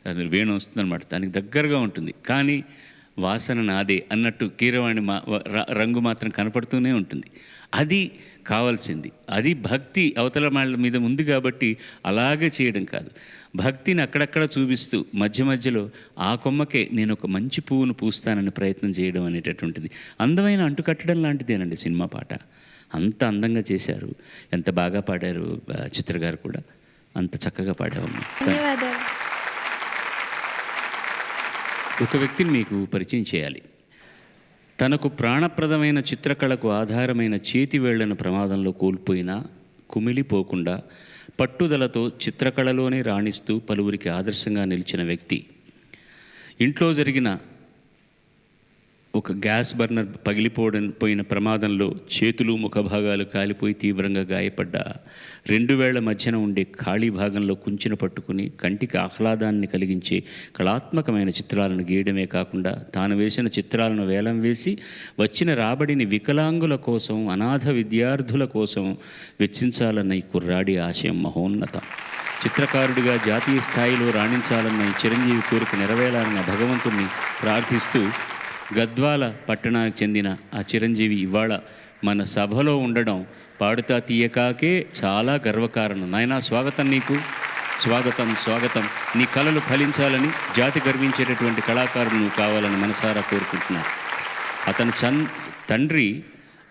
S2: అది వేణు వస్తుందన్నమాట, దానికి దగ్గరగా ఉంటుంది కానీ వాసన నాదే అన్నట్టు కీరవాణి రంగు మాత్రం కనపడుతూనే ఉంటుంది. అది కావాల్సింది. అది భక్తి అవతల వాళ్ళ మీద ఉంది కాబట్టి అలాగే చేయడం కాదు, భక్తిని అక్కడక్కడ చూపిస్తూ మధ్య మధ్యలో ఆ కొమ్మకే నేను ఒక మంచి పువ్వును పూస్తానని ప్రయత్నం చేయడం అనేటటువంటిది అందమైన అంటుకట్టడం లాంటిదేనండి సినిమా పాట. అంత అందంగా చేశారు, ఎంత బాగా పాడారు చిత్ర గారు కూడా, అంత చక్కగా పాడావమ్మ.
S7: ధన్యవాదాలు.
S2: ఒక వ్యక్తిని మీకు పరిచయం చేయాలి. తనకు ప్రాణప్రదమైన చిత్రకళకు ఆధారమైన చేతివేళ్లను ప్రమాదంలో కోల్పోయినా కుమిలిపోకుండా పట్టుదలతో చిత్రకళలోనే రాణిస్తూ పలువురికి ఆదర్శంగా నిలిచిన వ్యక్తి. ఇంట్లో జరిగిన ఒక గ్యాస్ బర్నర్ పగిలిపోయిన ప్రమాదంలో చేతులు ముఖభాగాలు కాలిపోయి తీవ్రంగా గాయపడ్డ 2 వేళ్ల మధ్యన ఉండే ఖాళీ భాగంలో కుంచెను పట్టుకుని కంటికి ఆహ్లాదాన్ని కలిగించే కళాత్మకమైన చిత్రాలను గీయడమే కాకుండా తాను వేసిన చిత్రాలను వేలం వేసి వచ్చిన రాబడిని వికలాంగుల కోసం, అనాథ విద్యార్థుల కోసం వెచ్చించాలన్న ఈ కుర్రాడి ఆశయం మహోన్నతం. చిత్రకారుడిగా జాతీయ స్థాయిలో రాణించాలన్న ఈ చిరంజీవి కోరిక నెరవేరాలన్న భగవంతుణ్ణి ప్రార్థిస్తూ గద్వాల పట్టణానికి చెందిన ఆ చిరంజీవి ఇవాళ మన సభలో ఉండడం పాడుతా తీయకాకే చాలా గర్వకారణం. నాయనా, స్వాగతం నీకు, స్వాగతం స్వాగతం. నీ కళలు ఫలించాలని, జాతి గర్వించేటటువంటి కళాకారుడు నువ్వు కావాలని మనసారా కోరుకుంటున్నాను. అతని తండ్రి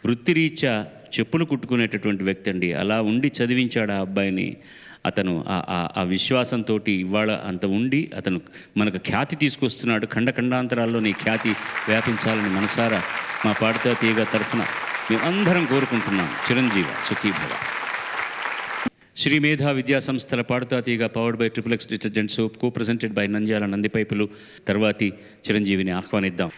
S2: వృత్తిరీత్యా చెప్పులు కుట్టుకునేటటువంటి వ్యక్తి అండి. అలా ఉండి చదివించాడు ఆ అబ్బాయిని. అతను ఆ విశ్వాసంతో ఇవాళ అంత ఉండి అతను మనకు ఖ్యాతి తీసుకొస్తున్నాడు. ఖండాంతరాల్లో నీ ఖ్యాతి వ్యాపించాలని మనసారా మా పాడుతా తీయగా తరఫున మేమందరం కోరుకుంటున్నాం. చిరంజీవి సుఖీభవ. శ్రీ మేధా విద్యా సంస్థల పాడుతా తీయగా powered by XXX detergent soap, co presented by Nandyal Nandi పైపులు. తర్వాతి చిరంజీవిని ఆహ్వానిద్దాం.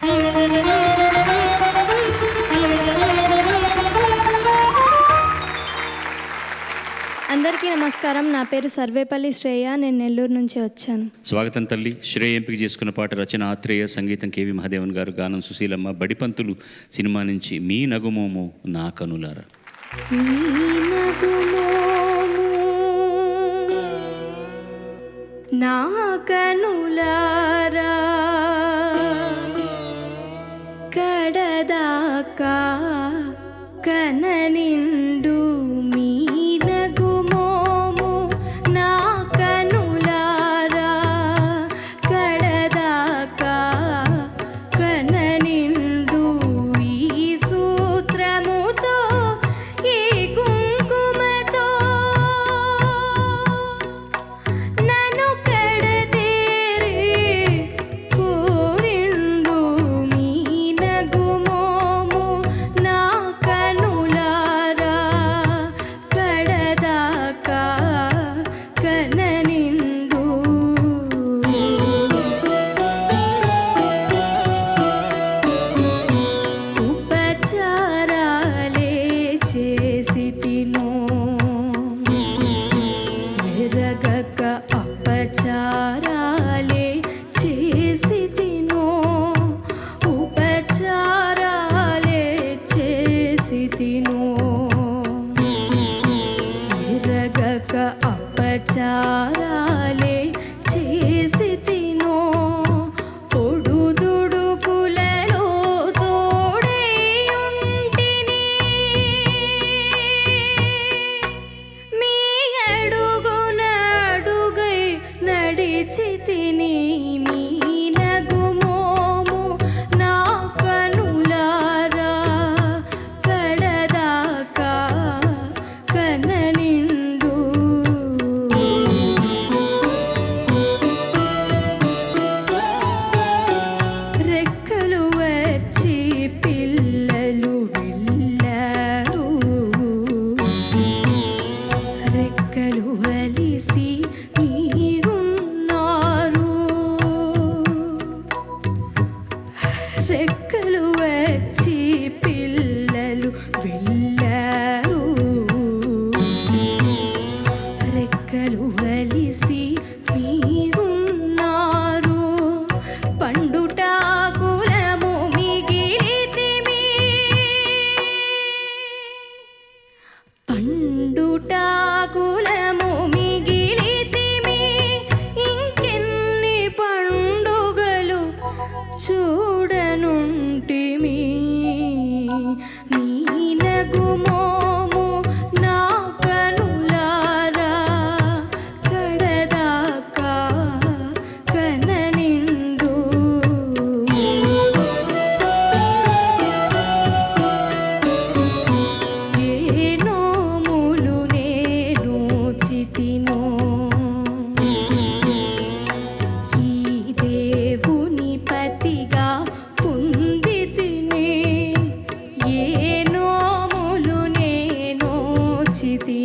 S7: అందరికీ నమస్కారం. నా పేరు సర్వేపల్లి శ్రేయ. నేను నెల్లూరు నుంచి వచ్చాను.
S2: స్వాగతం తల్లి. శ్రేయ ఎంపిక చేసుకున్న పాట రచన ఆత్రేయ, సంగీతం కేవి మహాదేవన్ గారు, గానం సుశీలమ్మ. బడిపంతులు సినిమా నుంచి మీ నగుమోము నా కనులారా.
S7: నా కనులారా కడదాకా కననిండు మీ నగుమోము నా కనులారా కడదాకా కననిండు ఈ సూత్రముతో ఈ కుంకుమతో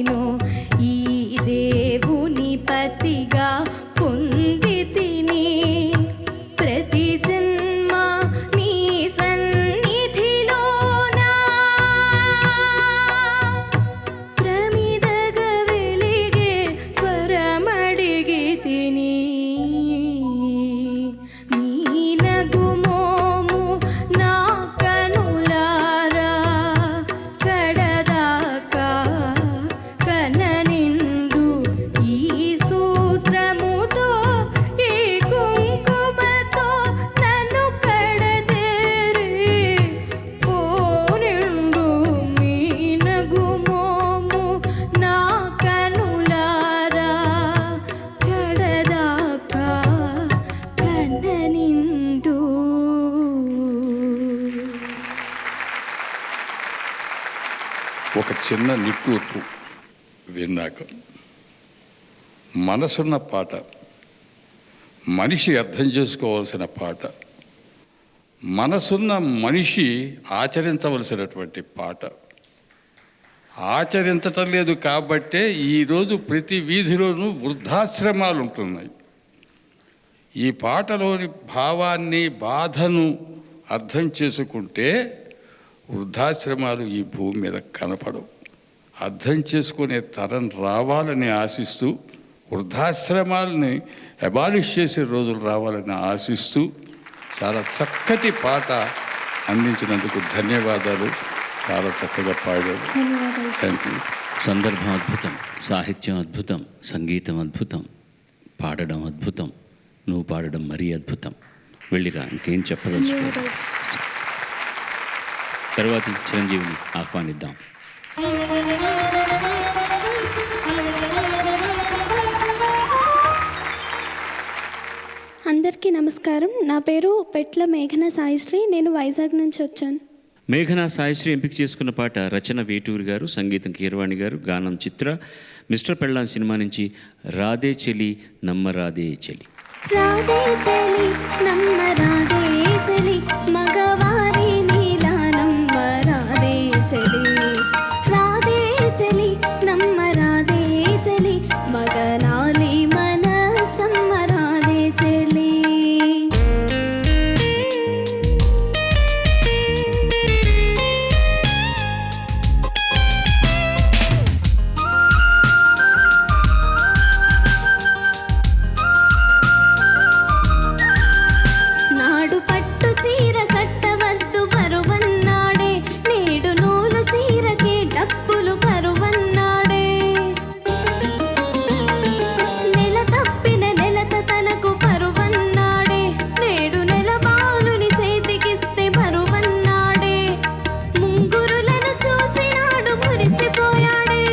S7: నేను ఈ దేవుని పతిగా పొంది తిని ప్రతి జన్మ నీ సన్నిధిలోనా ప్రమిదగ వెలిగే వరమడిగి తిని నీ నగుమోము నా కనులారా కడదాకా కననిండు ఈ సూత్రముతో ఈ కుంకుమతో నన్ను కడదేరి పోనిండు మీ నగుమోము నా కనులారా కడదాకా కననిండు.
S4: ఒక చిన్న నిట్టూర్పు విన్నాక మనసున్న పాట, మనిషి అర్థం చేసుకోవాల్సిన పాట, మనసున్న మనిషి ఆచరించవలసినటువంటి పాట ఆచరించటం లేదు కాబట్టే ఈరోజు ప్రతి వీధిలోనూ వృద్ధాశ్రమాలు ఉంటున్నాయి. ఈ పాటలోని భావాన్ని, బాధను అర్థం చేసుకుంటే వృద్ధాశ్రమాలు ఈ భూమి మీద కనపడవు. అర్థం చేసుకునే తరం రావాలని ఆశిస్తూ, వృద్ధాశ్రమాలని అబాలిష్ చేసే రోజులు రావాలని ఆశిస్తూ చాలా చక్కటి పాట అందించినందుకు ధన్యవాదాలు. చాలా చక్కగా పాడారు. Thank you.
S2: సందర్భం అద్భుతం, సాహిత్యం అద్భుతం, సంగీతం అద్భుతం, పాడడం అద్భుతం, నువ్వు పాడడం మరీ అద్భుతం. వెళ్ళిరా, ఇంకేం చెప్పదలుచుకోలేదు. తర్వాతి చిరంజీవిని ఆహ్వానిద్దాం.
S7: అందరికీ నమస్కారం. నా పేరు పెట్ల మేఘన సాయిశ్రీ. నేను వైజాగ్ నుంచి వచ్చాను.
S2: మేఘనా సాయిశ్రీ ఎంపిక చేసుకున్న పాట రచన వేటూరి గారు, సంగీతం కీరవాణి గారు, గానం చిత్ర. మిస్టర్ పెళ్ళాం సినిమా నుంచి రాధే చెలి నమ్మ రాధే చెలి.
S7: రాధే చెలి నమ్మ రాధే చెలి మగవారి నీలా నమ్మ రాధే చెలి. రాధే చెలి నమ్మ రాధే చెలి మగనాలి మనసమ్మ రాధే చెలి. నాడు పట్టు చీర కట్టవద్దు బరువన్నాడే, నేడు నూలు చీరకే డప్పులు కరువన్నాడే. నెల తప్పిన నెలత తనకు పరువన్నాడే, నేడు నెల బాలుని చేతికిస్తే బరువన్నాడే. ముంగురులను చూసినాడు మురిసిపోయాడే,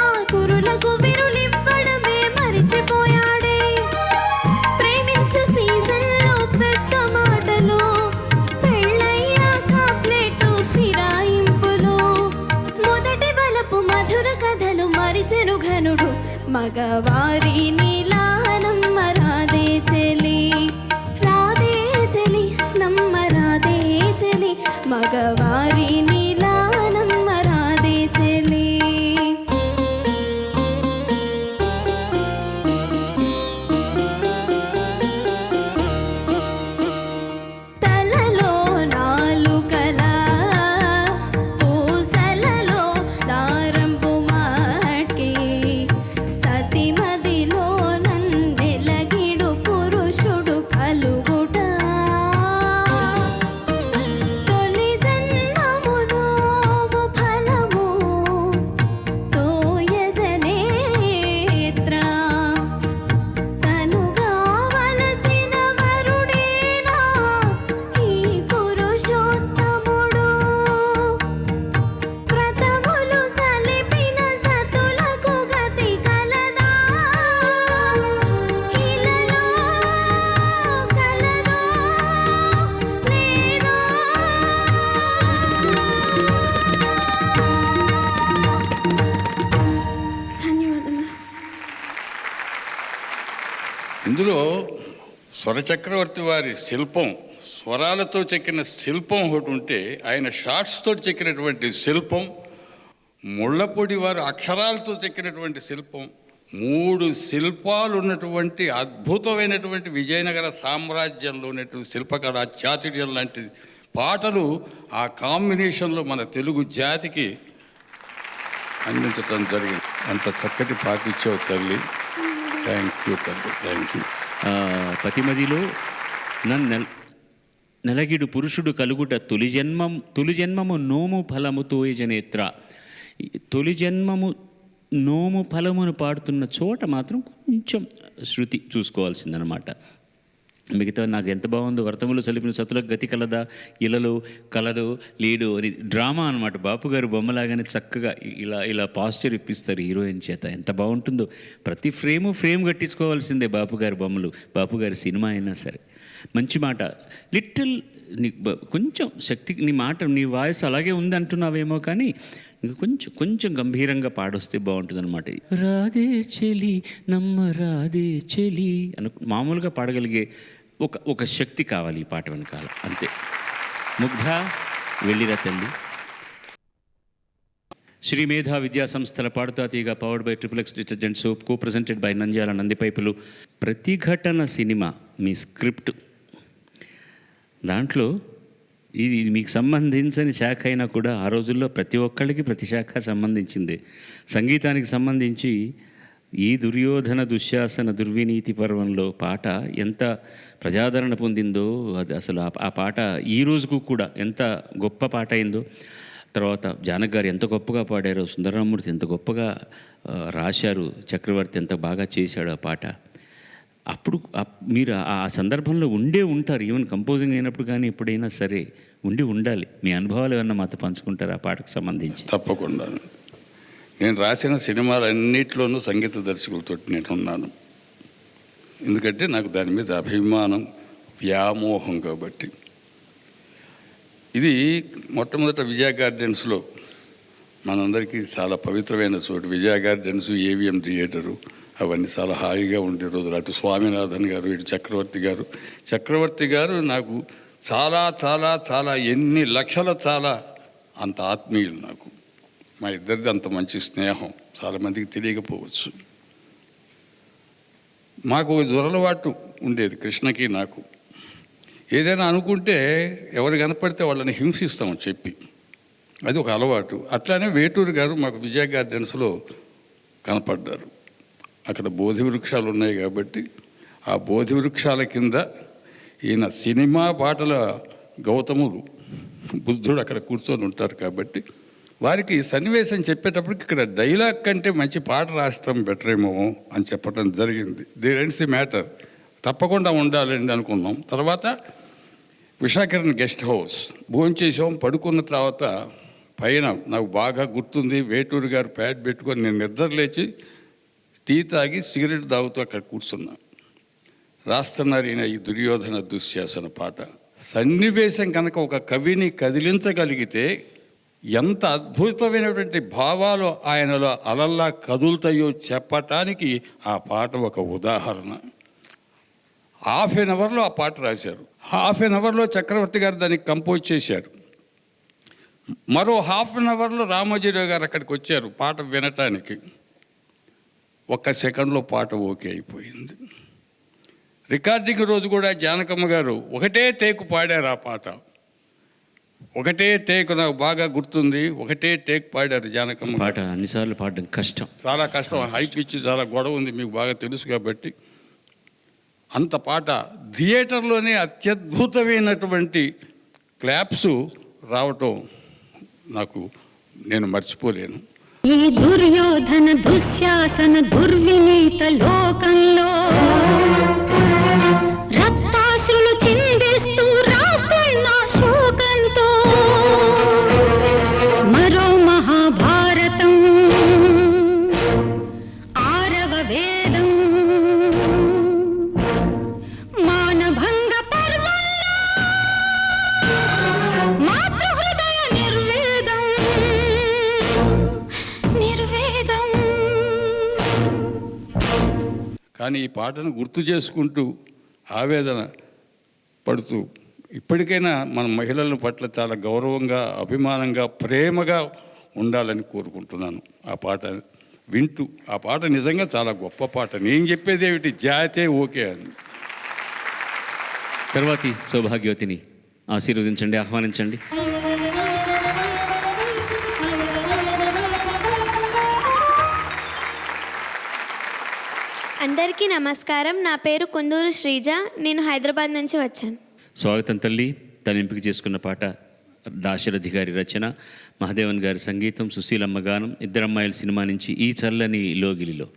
S7: ఆ కురులకు విరులివ్వడమే మరిచిపోయాడే. ప్రేమించు సీజన్లో పెద్ద మాటలు, పెళ్ళయ్యాక ప్లేటు ఫిరాయింపులు, మొదటి బలపు మధుర కథలు మరిచెను ఘనుడు. మగవారి నీలా నమ్మ రాధే చెలి. రాధే చెలి నమ్మ రాధే చెలి మగవారి నీలా నమ్మ రాధే చెలి. తలలో నాలుకల పూసలలో దారంపు మాటి, సతిమదిలో నందెలగిడు పురుషుడు కలుగుట. తొలి జన్మమునోము ఫలము తోయజనేత్ర, తనుగా వలచిన వరుడేనా ఈ పురుషోత్తముడు. వ్రతములు సలిపిన సతులకు గతి కలదా, ఇలలో కలదో లేదో. ధన్యవాదములు.
S4: ఇందులో స్వరచక్రవర్తి వారి శిల్పం, స్వరాలతో చెక్కిన శిల్పం ఒకటి ఉంటే, ఆయన షార్ట్స్తో చెక్కినటువంటి శిల్పం ముళ్ళపొడి వారు అక్షరాలతో చెక్కినటువంటి శిల్పం, 3 శిల్పాలు ఉన్నటువంటి అద్భుతమైనటువంటి విజయనగర సామ్రాజ్యంలో ఉన్నటువంటి శిల్పకళ చాతుర్యం లాంటి పాటలు ఆ కాంబినేషన్లో మన తెలుగు జాతికి అందించడం జరిగింది. అంత చక్కటి పాట ఇచ్చావు తల్లి. థ్యాంక్ యూ తల్లి, థ్యాంక్ యూ.
S2: పతిమదిలో నెలగిడు పురుషుడు కలుగుట తొలి జన్మము నోము ఫలము తోయజనేత్ర. తొలి జన్మము నోము ఫలమును పాడుతున్న చోట మాత్రం కొంచెం శృతి చూసుకోవాల్సిందనమాట. మిగతా నాకు ఎంత బాగుందో, వ్రతములు చలిపిన సతులకు గతి కలదా, ఇలలో కలదో లేడో అని డ్రామా అనమాట. బాపు గారు బొమ్మలాగానే చక్కగా ఇలా పాస్చర్ ఇప్పిస్తారు హీరోయిన్ చేత. ఎంత బాగుంటుందో. ప్రతి ఫ్రేమ్ కట్టించుకోవాల్సిందే బాపు గారి బొమ్మలు, బాపు గారి సినిమా అయినా సరే. మంచి మాట. లిటిల్ కొంచెం శక్తి, నీ వాయిస్ అలాగే ఉంది అంటున్నావేమో, కానీ ఇంకా కొంచెం గంభీరంగా పాడొస్తే బాగుంటుంది అనమాట. రాధే చెలి నమ్మ రాధే చెలి మామూలుగా పాడగలిగే ఒక శక్తి కావాలి ఈ పాట వెనకాల, అంతే. ముగ్ధ వెళ్ళిరా తల్లి. శ్రీ మేధా విద్యా సంస్థల పాడుతా తీగ powered by XXX detergent soap, co presented by Nandyal Nandi పైపులు. ప్రతిఘటన సినిమా మీ స్క్రిప్ట్, దాంట్లో ఇది మీకు సంబంధించని శాఖ అయినా కూడా ఆ రోజుల్లో ప్రతి ఒక్కళ్ళకి ప్రతి శాఖ సంబంధించింది. సంగీతానికి సంబంధించి ఈ దుర్యోధన దుశ్శాసన దుర్వినీతి పర్వంలో పాట ఎంత ప్రజాదరణ పొందిందో, అది అసలు ఆ పాట ఈ రోజుకు కూడా ఎంత గొప్ప పాట అయిందో. తర్వాత జానక్ గారు ఎంత గొప్పగా పాడారో, సుందరరామూర్తి ఎంత గొప్పగా రాశారు, చక్రవర్తి ఎంత బాగా చేశాడు ఆ పాట. అప్పుడు మీరు ఆ సందర్భంలో ఉంటారు, ఈవెన్ కంపోజింగ్ అయినప్పుడు కానీ ఎప్పుడైనా సరే ఉండాలి. మీ అనుభవాలు ఏమన్నా మాతో పంచుకుంటారు ఆ పాటకు సంబంధించి?
S4: తప్పకుండా. నేను రాసిన సినిమాలన్నింటిలోనూ సంగీత దర్శకులతో నేను ఉన్నాను. ఎందుకంటే నాకు దాని మీద అభిమానం, వ్యామోహం. కాబట్టి ఇది మొట్టమొదట విజయ గార్డెన్స్లో, మనందరికీ చాలా పవిత్రమైన చోటు విజయ గార్డెన్స్, AVM థియేటరు, అవన్నీ చాలా హాయిగా ఉండే రోజులు. అటు స్వామినాథన్ గారు, ఇటు చక్రవర్తి గారు నాకు చాలా చాలా చాలా ఎన్ని లక్షల చాలా అంత ఆత్మీయులు నాకు. మా ఇద్దరిది అంత మంచి స్నేహం చాలామందికి తెలియకపోవచ్చు. మాకు ఒక దురలవాటు ఉండేది కృష్ణకి నాకు. ఏదైనా అనుకుంటే ఎవరు కనపడితే వాళ్ళని హింసిస్తామని చెప్పి, అది ఒక అలవాటు. అట్లానే వేటూరు గారు మాకు విజయ గార్డెన్స్లో కనపడ్డారు. అక్కడ బోధి వృక్షాలు ఉన్నాయి కాబట్టి ఆ బోధి వృక్షాల కింద ఈయన సినిమా పాటల గౌతముడు బుద్ధుడు అక్కడ కూర్చొని ఉంటారు. కాబట్టి వారికి సన్నివేశం చెప్పేటప్పటికి ఇక్కడ డైలాగ్ కంటే మంచి పాట రాస్తాం బెటర్ ఏమో అని చెప్పడం జరిగింది. There ends the matter. తప్పకుండా ఉండాలండి అనుకున్నాం. తర్వాత విశాఖపట్నం గెస్ట్ హౌస్ భోంచేసాం. పడుకున్న తర్వాత పైన నాకు బాగా గుర్తుంది, వేటూరు గారు ప్యాడ్ పెట్టుకొని నేను నిద్ర లేచి టీ తాగి సిగరెట్ తాగుతూ అక్కడ కూర్చున్నా. రాస్తున్నారు ఈయన ఈ దుర్యోధన దుశ్శాసన పాట. సన్నివేశం కనుక ఒక కవిని కదిలించగలిగితే ఎంత అద్భుతమైనటువంటి భావాలు ఆయనలో అలల్లా కదులుతాయో చెప్పటానికి ఆ పాట ఒక ఉదాహరణ. 1/2 అవర్లో ఆ పాట రాశారు. 1/2 అవర్లో చక్రవర్తి గారు దానికి కంపోజ్ చేశారు. మరో 1/2 అవర్లో రామోజీరావు గారు అక్కడికి వచ్చారు పాట వినటానికి. 1 సెకండ్లో పాట ఓకే అయిపోయింది. రికార్డింగ్ రోజు కూడా జానకమ్మ గారు ఒకటే టేకు పాడారు ఆ పాట. ఒకటే టేక్ నాకు బాగా గుర్తుంది. ఒకటే టేక్ పాడారు జానకమ్మ.
S2: పాట అన్నిసార్లు పాడడం కష్టం, చాలా
S4: కష్టం. హై పిచ్ చాలా గొడవ ఉంది, మీకు బాగా తెలుసు కాబట్టి. అంత పాట థియేటర్లోనే అత్యద్భుతమైనటువంటి క్లాప్స్ రావటం నేను మర్చిపోలేను.
S8: ఈ దుర్యోధన దుశ్శాసన దుర్వినీత లోకంలో రక్తాశ్రులు చిందిస్తూ రాస్తున్న శోకంతో మరో మహాభారతం, 6వ వేదం, మానభంగ పర్వంలో మాతృహృదయ నిర్వేదం.
S4: కానీ ఈ పాటను గుర్తు చేసుకుంటూ ఆవేదన పడుతూ ఇప్పటికైనా మన మహిళల పట్ల చాలా గౌరవంగా, అభిమానంగా, ప్రేమగా ఉండాలని కోరుకుంటున్నాను. ఆ పాట వింటూ, ఆ పాట నిజంగా చాలా గొప్ప పాట. నేను చెప్పేది ఏమిటి, జాతే ఓకే అని.
S2: తర్వాతి సౌభాగ్యవతిని ఆశీర్వదించండి, ఆహ్వానించండి.
S9: అందరికీ నమస్కారం. నా పేరు కుందూరు శ్రీజ. నేను హైదరాబాద్ నుంచి వచ్చాను.
S2: స్వాగతం తల్లి. తను ఎంపిక చేసుకున్న పాట దాశరథి గారి రచన, మహాదేవన్ గారి సంగీతం, సుశీలమ్మ గానం, ఇద్దరమ్మాయిల సినిమా నుంచి ఈ చల్లని లోగిలిలో.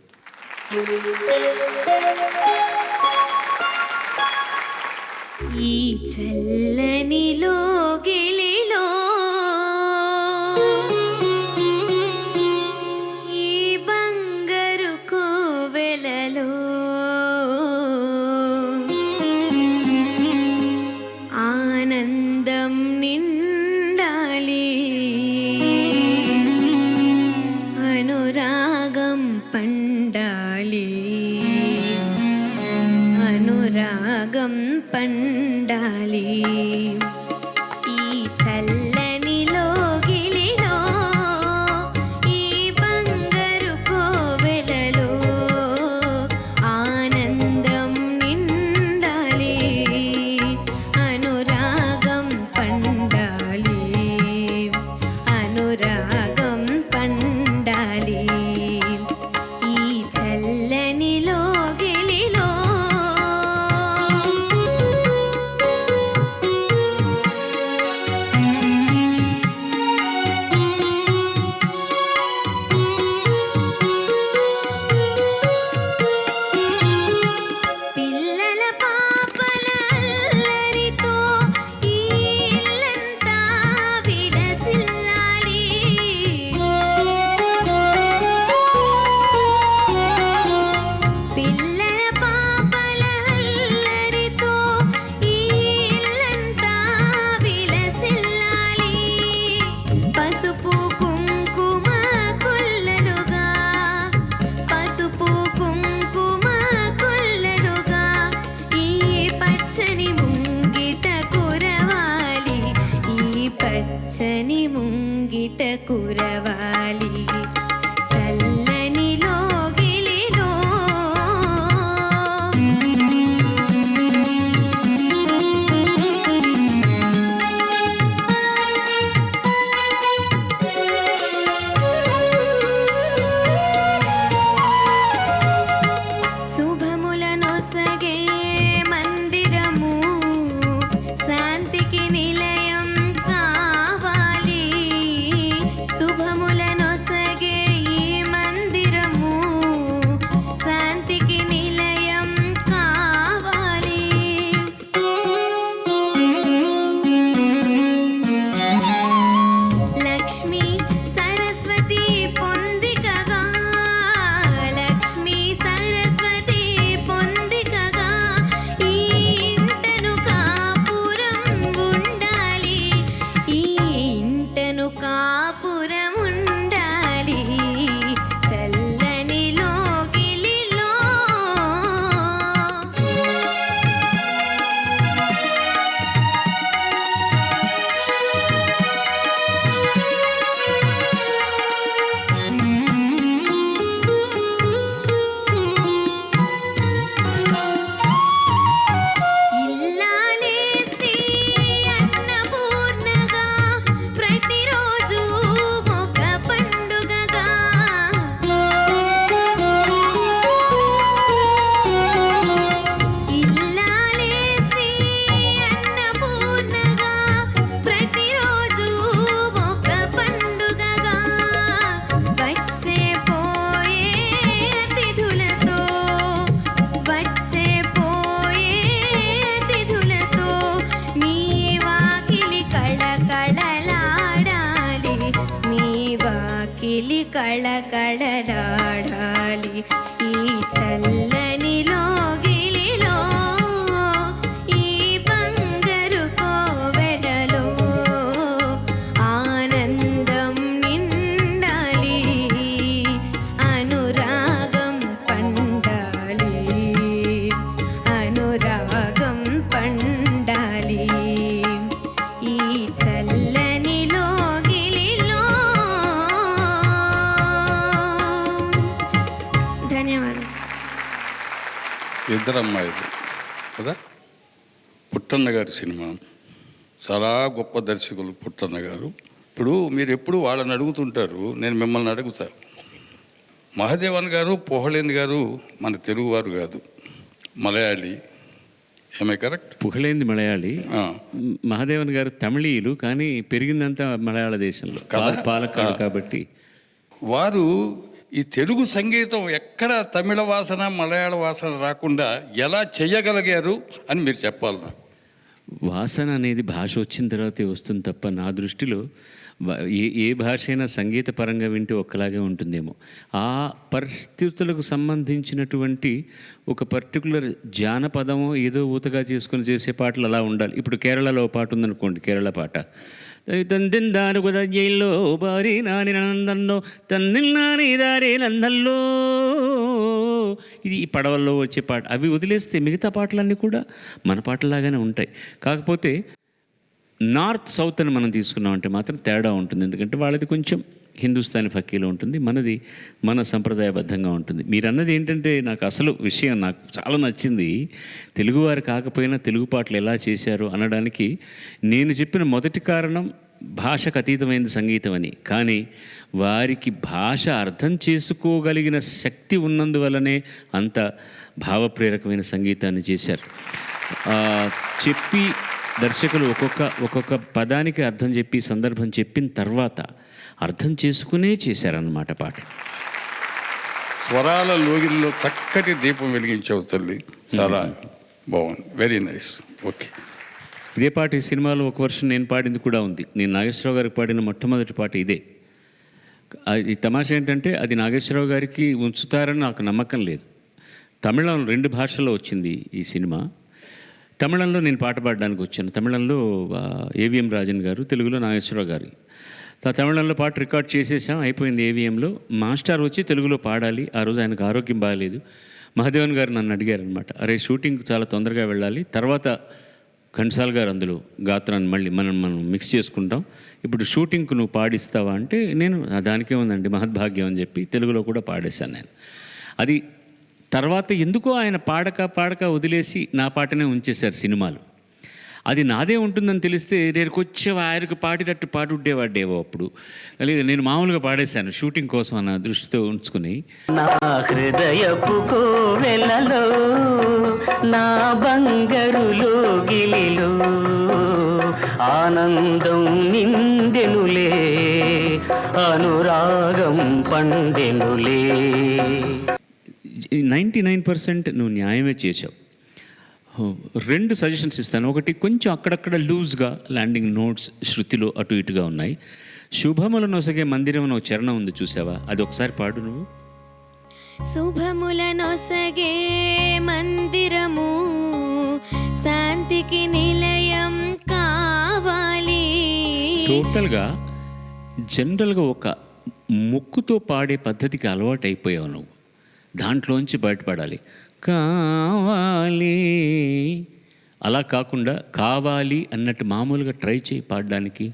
S9: ఈ చల్లని లోగిలిలో ఈ బంగారు కోవెలలో ఆనందం నిండాలి, అనురాగం పండాలి, అనురాగం పండాలి. ఈ చల్లని లోగిలిలో ఈ బంగారు కోవెలలో ఆనందం నిండాలి, అనురాగం పండాలి, అనురాగం పండాలి. ఈ చల్లని లోగిలిలో పిల్లల పాపల అల్లరితో ఈ ఇల్లంతా విలసిల్లాలి, పిల్లల పాపల అల్లరితో ఈ ఇల్లంతా విలసిల్లాలి. పసుపు కుంకుమ కొల్లలుగా, పసుపు కుంకుమ కొల్లలుగా ఈ పచ్చని ముంగిట కురవాలి, ఈ పచ్చని ముంగిట కురవాలి. చల్లని లోగిలిలో శుభములనొసగే మందిరము శాంతికి నిలయం కావాలి, శుభములనొసగే ఈ మందిరము శాంతికి నిలయం కావాలి. లక్ష్మీ సరస్వతి పొందికగా, లక్ష్మీ సరస్వతి పొందికగా ఈ ఇంటను కాపురం ఉండాలి, ఈ ఇంటను కాపురం ఉండాలి. చల్లని లోగిలిలో ఇల్లాలే శ్రీ అన్నపూర్ణగా ప్రతిరోజు ఒక పండుగగా, ఇల్లాలే శ్రీ అన్నపూర్ణగా ప్రతిరోజు ఒక పండుగగా, వచ్చే పోయే అతిథులతో, వచ్చే పోయే అతిథులతో మీ వాకిలి కళకళలాడాలి, మీ వాకిలి కళకళలాడాలి. ఈ చల్లని లోగిలిలో ఈ బంగారు కోవెలలో ఆనందం నిండాలి, అనురాగం పండాలి, అనురాగం పండాలి. ఈ చల్లని లోగిలిలో
S4: ఇద్దరు అమ్మాయిలు కదా. పుట్టన్న గారి సినిమా, చాలా గొప్ప దర్శకులు పుట్టన్న గారు. ఇప్పుడు మీరు ఎప్పుడు వాళ్ళని అడుగుతుంటారు, నేను మిమ్మల్ని అడుగుతా. మహాదేవన్ గారు, పోహళేంద్ర గారు మన తెలుగువారు కాదు, మలయాళీ. ఏమే కరెక్ట్?
S2: పుహళేంది మలయాళీ, మహాదేవన్ గారు తమిళీయులు, కానీ పెరిగిందంతా మలయాళ దేశంలో, పాలక్కాడు కాబట్టి.
S4: వారు ఈ తెలుగు సంగీతం ఎక్కడ తమిళ వాసన మలయాళ వాసన రాకుండా ఎలా చెయ్యగలిగారు అని మీరు చెప్పాలి నాకు.
S2: వాసన అనేది భాష వచ్చిన తర్వాతే వస్తుంది తప్ప, నా దృష్టిలో ఏ భాష అయినా సంగీత పరంగా వింటే ఒక్కలాగే ఉంటుందేమో. ఆ పరిస్థితులకు సంబంధించినటువంటి ఒక పర్టికులర్ జానపదమో ఏదో ఊతగా చేసుకుని చేసే పాటలు అలా ఉండాలి. ఇప్పుడు కేరళలో పాట ఉందనుకోండి, కేరళ పాట, తందిందాను కుదయ్యలో బారి నాని నందన్నో తందిన్నాని దారి నందల్లో, ఇది ఈ పడవల్లో వచ్చే పాట. అవి వదిలేస్తే మిగతా పాటలన్నీ కూడా మన పాటలాగానే ఉంటాయి. కాకపోతే నార్త్ సౌత్ అని మనం తీసుకున్నామంటే మాత్రం తేడా ఉంటుంది. ఎందుకంటే వాళ్ళది కొంచెం హిందుస్థానీ ఫక్కీలో ఉంటుంది, మనది మన సంప్రదాయబద్ధంగా ఉంటుంది. మీరు అన్నది ఏంటంటే, నాకు అసలు విషయం నాకు చాలా నచ్చింది. తెలుగువారు కాకపోయినా తెలుగు పాటలు ఎలా చేశారు అనడానికి నేను చెప్పిన మొదటి కారణం భాషకు అతీతమైనది సంగీతం అని. కానీ వారికి భాష అర్థం చేసుకోగలిగిన శక్తి ఉన్నందువల్లనే అంత భావప్రేరకమైన సంగీతాన్ని చేశారు. చెప్పి దర్శకులు ఒక్కొక్క పదానికి అర్థం చెప్పి సందర్భం చెప్పిన తర్వాత అర్థం చేసుకునే చేశారన్నమాట పాటలు.
S4: స్వరాల లోగిల్లో చక్కటి దీపం వెలిగించావు తల్లి, చాలా బాగుంది, వెరీ నైస్. ఓకే,
S2: ఇదే పాట ఈ సినిమాలో ఒక వర్షన్ నేను పాడింది కూడా ఉంది. నేను నాగేశ్వరరావు గారికి పాడిన మొట్టమొదటి పాట ఇదే. ఈ తమాషా ఏంటంటే, అది నాగేశ్వరరావు గారికి ఉంచుతారని నాకు నమ్మకం లేదు. తమిళం 2 భాషల్లో వచ్చింది ఈ సినిమా. తమిళంలో నేను పాట పాడడానికి వచ్చాను. తమిళంలో ఏవిఎం రాజన్ గారు, తెలుగులో నాగేశ్వరరావు గారు. తమిళంలో పాట రికార్డ్ చేసేసాం, అయిపోయింది. ఏవిఎంలో మాస్టర్ వచ్చి తెలుగులో పాడాలి. ఆ రోజు ఆయనకు ఆరోగ్యం బాగాలేదు. మహాదేవన్ గారు నన్ను అడిగారనమాట, అరే షూటింగ్ చాలా తొందరగా వెళ్ళాలి, తర్వాత ఘంటసాల గారు అందులో గాత్రాన్ని మళ్ళీ మనం మిక్స్ చేసుకుంటాం, ఇప్పుడు షూటింగ్కు నువ్వు పాడిస్తావా అంటే, నేను దానికే ఉందండి మహద్భాగ్యం అని చెప్పి తెలుగులో కూడా పాడేశాను నేను. అది తర్వాత ఎందుకో ఆయన పాడక వదిలేసి నా పాటనే ఉంచేశారు సినిమాలు. అది నాదే ఉంటుందని తెలిస్తే నేరుకొచ్చే ఆయనకు పాడేటట్టు పాడుండేవాడేవో అప్పుడు. లేదు, నేను మామూలుగా పాడేశాను షూటింగ్ కోసం అన్న దృష్టితో ఉంచుకుని.
S5: నా హృదయపు కోవెలలో నా బంగారులో గిలిలో ఆనందం నిండెనులే, అనురాగం పండెనులే.
S2: 99% నువ్వు న్యాయమే చేశావు. 2 సజెషన్స్ ఇస్తాను. ఒకటి, కొంచెం అక్కడక్కడ లూజ్గా ల్యాండింగ్ నోట్స్ శృతిలో అటు ఇటుగా ఉన్నాయి. శుభముల నొసగే మందిరం అని ఒక చరణం ఉంది, చూసావా? అది ఒకసారి పాడు నువ్వు.
S9: శుభముల నొసగే మందిరము శాంతికి నిలయం కావాలి.
S2: టోటల్గా జనరల్గా ఒక ముక్కుతో పాడే పద్ధతికి అలవాటు అయిపోయావు నువ్వు. దాంట్లోంచి బయటపడాలి. కావాలి అలా కాకుండా కావాలి అన్నట్టు మామూలుగా ట్రై చేయి పాడడానికి.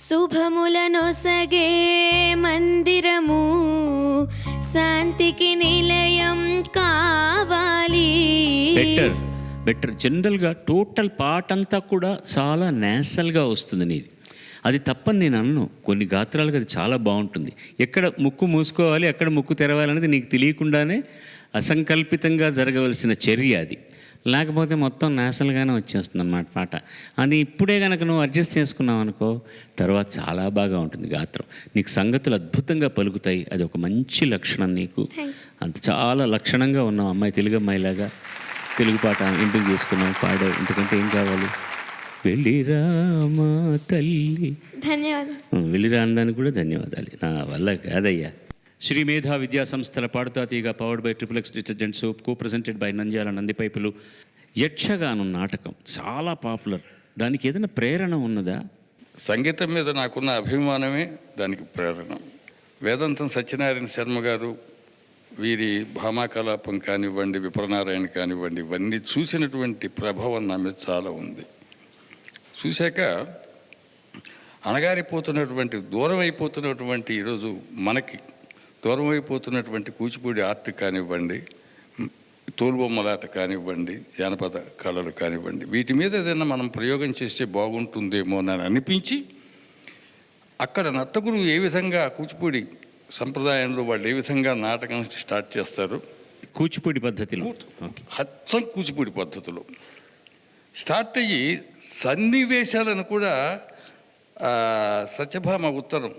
S9: శుభముల నొసగే మందిరము శాంతికి నిలయం కావాలి.
S2: బెటర్ జనరల్గా టోటల్ పాట అంతా కూడా చాలా నేసల్గా వస్తుంది నీది. అది తప్పని నేను అన్ను. కొన్ని గాత్రాలకు అది చాలా బాగుంటుంది. ఎక్కడ ముక్కు మూసుకోవాలి, ఎక్కడ ముక్కు తెరవాలనేది నీకు తెలియకుండానే అసంకల్పితంగా జరగవలసిన చర్య అది. లేకపోతే మొత్తం నేషనల్గానే వచ్చేస్తుంది అన్నమాట పాట. అది ఇప్పుడే కనుక నువ్వు అడ్జస్ట్ చేసుకున్నావు అనుకో, తర్వాత చాలా బాగా ఉంటుంది గాత్రం. నీకు సంగతులు అద్భుతంగా పలుకుతాయి. అది ఒక మంచి లక్షణం నీకు. అంత చాలా లక్షణంగా ఉన్నావు అమ్మాయి, తెలుగు అమ్మాయిలాగా తెలుగు పాట ఇంటికి చేసుకున్నావు, పాడావు. ఇంతకంటే ఏం కావాలి? వెళ్ళిరా మా తల్లి.
S9: ధన్యవాదాలు.
S2: వెళ్ళిరా అనడానికి కూడా ధన్యవాదాలు. నా వల్ల కాదయ్యా. శ్రీ మేధా విద్యా సంస్థల పాడుతా తీగ powered by XXX detergent soap, co presented by Nandyal Nandi పైపులు. యక్షగానం నాటకం చాలా పాపులర్. దానికి ఏదైనా ప్రేరణ ఉన్నదా?
S4: సంగీతం మీద నాకున్న అభిమానమే దానికి ప్రేరణ. వేదాంతం సత్యనారాయణ శర్మ గారు, వీరి భామాకలాపం కానివ్వండి, విప్రనారాయణ కానివ్వండి, ఇవన్నీ చూసినటువంటి ప్రభావం నా మీద చాలా ఉంది. చూశాక అణగారిపోతున్నటువంటి, దూరం అయిపోతున్నటువంటి, ఈరోజు మనకి దూరం అయిపోతున్నటువంటి కూచిపూడి ఆర్ట్ కానివ్వండి, తోలుబొమ్మలాట కానివ్వండి, జానపద కళలు కానివ్వండి, వీటి మీద ఏదైనా మనం ప్రయోగం చేస్తే బాగుంటుందేమో అని అనిపించి అక్కడ నర్తకులు ఏ విధంగా కూచిపూడి సంప్రదాయంలో వాళ్ళు ఏ విధంగా నాటకం స్టార్ట్ చేస్తారు,
S2: కూచిపూడి పద్ధతిలో
S4: అచ్చం కూచిపూడి పద్ధతిలో స్టార్ట్ అయ్యి సన్నివేశాలను కూడా సత్యభామ ఉత్తరం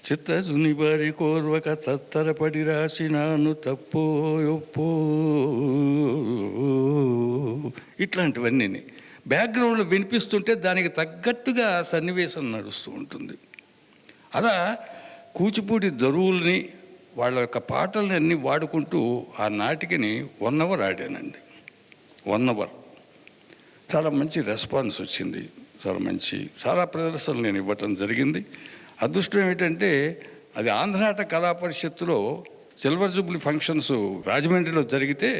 S4: చిత్తజుని బారి కోర్వక తత్తరపడి రాసినాను తప్పో ఒప్పో ఇట్లాంటివన్నీ బ్యాక్గ్రౌండ్లో వినిపిస్తుంటే దానికి తగ్గట్టుగా సన్నివేశం నడుస్తూ ఉంటుంది. అలా కూచిపూడి దరువుల్ని వాళ్ళ యొక్క పాటల్ని అన్నీ వాడుకుంటూ ఆ నాటికని 1 hour ఆడానండి. 1 hour చాలా మంచి రెస్పాన్స్ వచ్చింది. చాలా ప్రదర్శనలు నేను ఇవ్వటం జరిగింది. అదృష్టం ఏమిటంటే అది ఆంధ్రనాటక కళా పరిషత్తులో సిల్వర్ జూబ్లీ ఫంక్షన్స్ రాజమండ్రిలో జరిగితే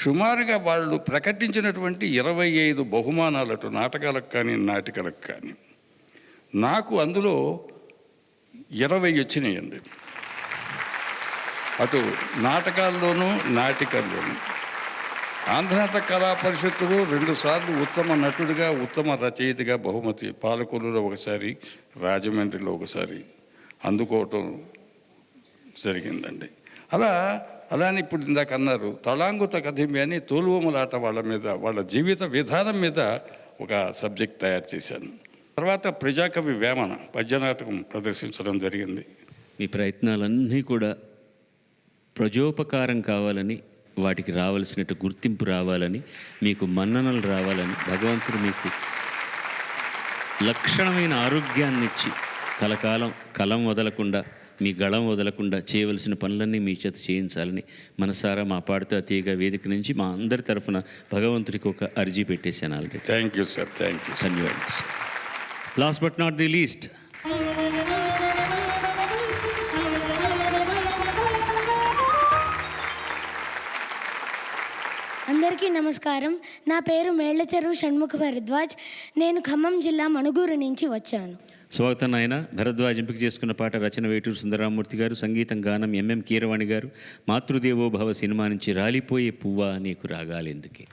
S4: సుమారుగా వాళ్ళు ప్రకటించినటువంటి 25 బహుమానాలు అటు నాటకాలకు కానీ నాటికలకు కానీ నాకు అందులో 20 వచ్చినాయండి. అటు నాటకాల్లోనూ నాటికల్లోనూ. ఆంధ్రనాటక కళా పరిషత్తులో 2 సార్లు ఉత్తమ నటుడిగా, ఉత్తమ రచయితగా బహుమతి పాలకొల్లులో ఒకసారి, రాజమండ్రిలో ఒకసారి అందుకోవటం జరిగిందండి. అలానే ఇప్పుడు ఇందాక అన్నారు తళాంగుత కథిమి అని తోలుబొమ్మలాట వాళ్ళ మీద, వాళ్ళ జీవిత విధానం మీద ఒక సబ్జెక్ట్ తయారు చేశాను. తర్వాత ప్రజాకవి వేమన పద్యనాటకం ప్రదర్శించడం జరిగింది.
S2: మీ ప్రయత్నాలన్నీ కూడా ప్రజోపకారం కావాలని, వాటికి రావాల్సినట్టు గుర్తింపు రావాలని, మీకు మన్ననలు రావాలని, భగవంతుడు మీకు లక్షణమైన ఆరోగ్యాన్ని ఇచ్చి కలకాలం కలం వదలకుండా, మీ గళం వదలకుండా చేయవలసిన పనులన్నీ మీ చేత చేయించాలని మనసారా మా పాడుతా తీగ వేదిక నుంచి మా అందరి తరఫున భగవంతుడికి ఒక అర్జీ పెట్టేశాను already.
S4: Thank you sir, thank you.
S2: ధన్యవాదాలు. Last but not the least,
S10: అందరికీ నమస్కారం. నా పేరు మేళ్లచెరువు షణ్ముఖ భరద్వాజ్. నేను ఖమ్మం జిల్లా మణుగూరు నుంచి వచ్చాను.
S2: స్వాగతం నాయన. భరద్వాజ్ ఎంపిక చేసుకున్న పాట రచన వేటూరు సుందరరామూర్తి గారు, సంగీతం గానం ఎంఎం కీరవాణి గారు. మాతృదేవోభవ సినిమా నుంచి రాలిపోయే పువ్వా నీకు రాగాలెందుకే.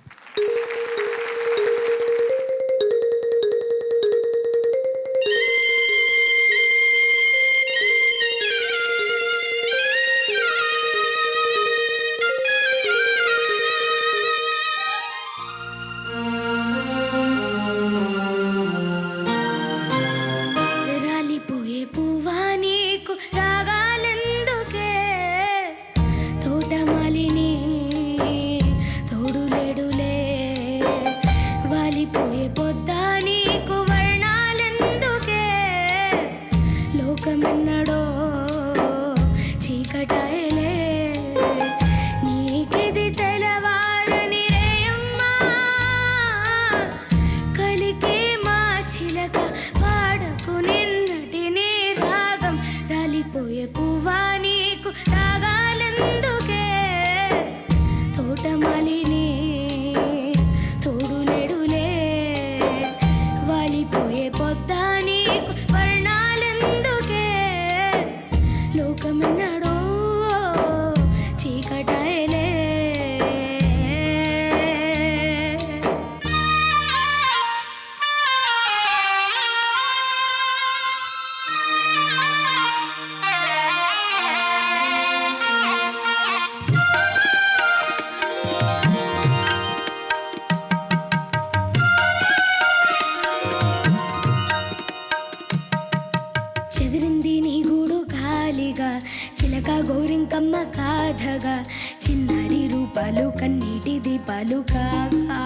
S10: గోరింకమ్మ కాధగా చిన్నారి రూపాలు కన్నీటి దీపాలు కాగా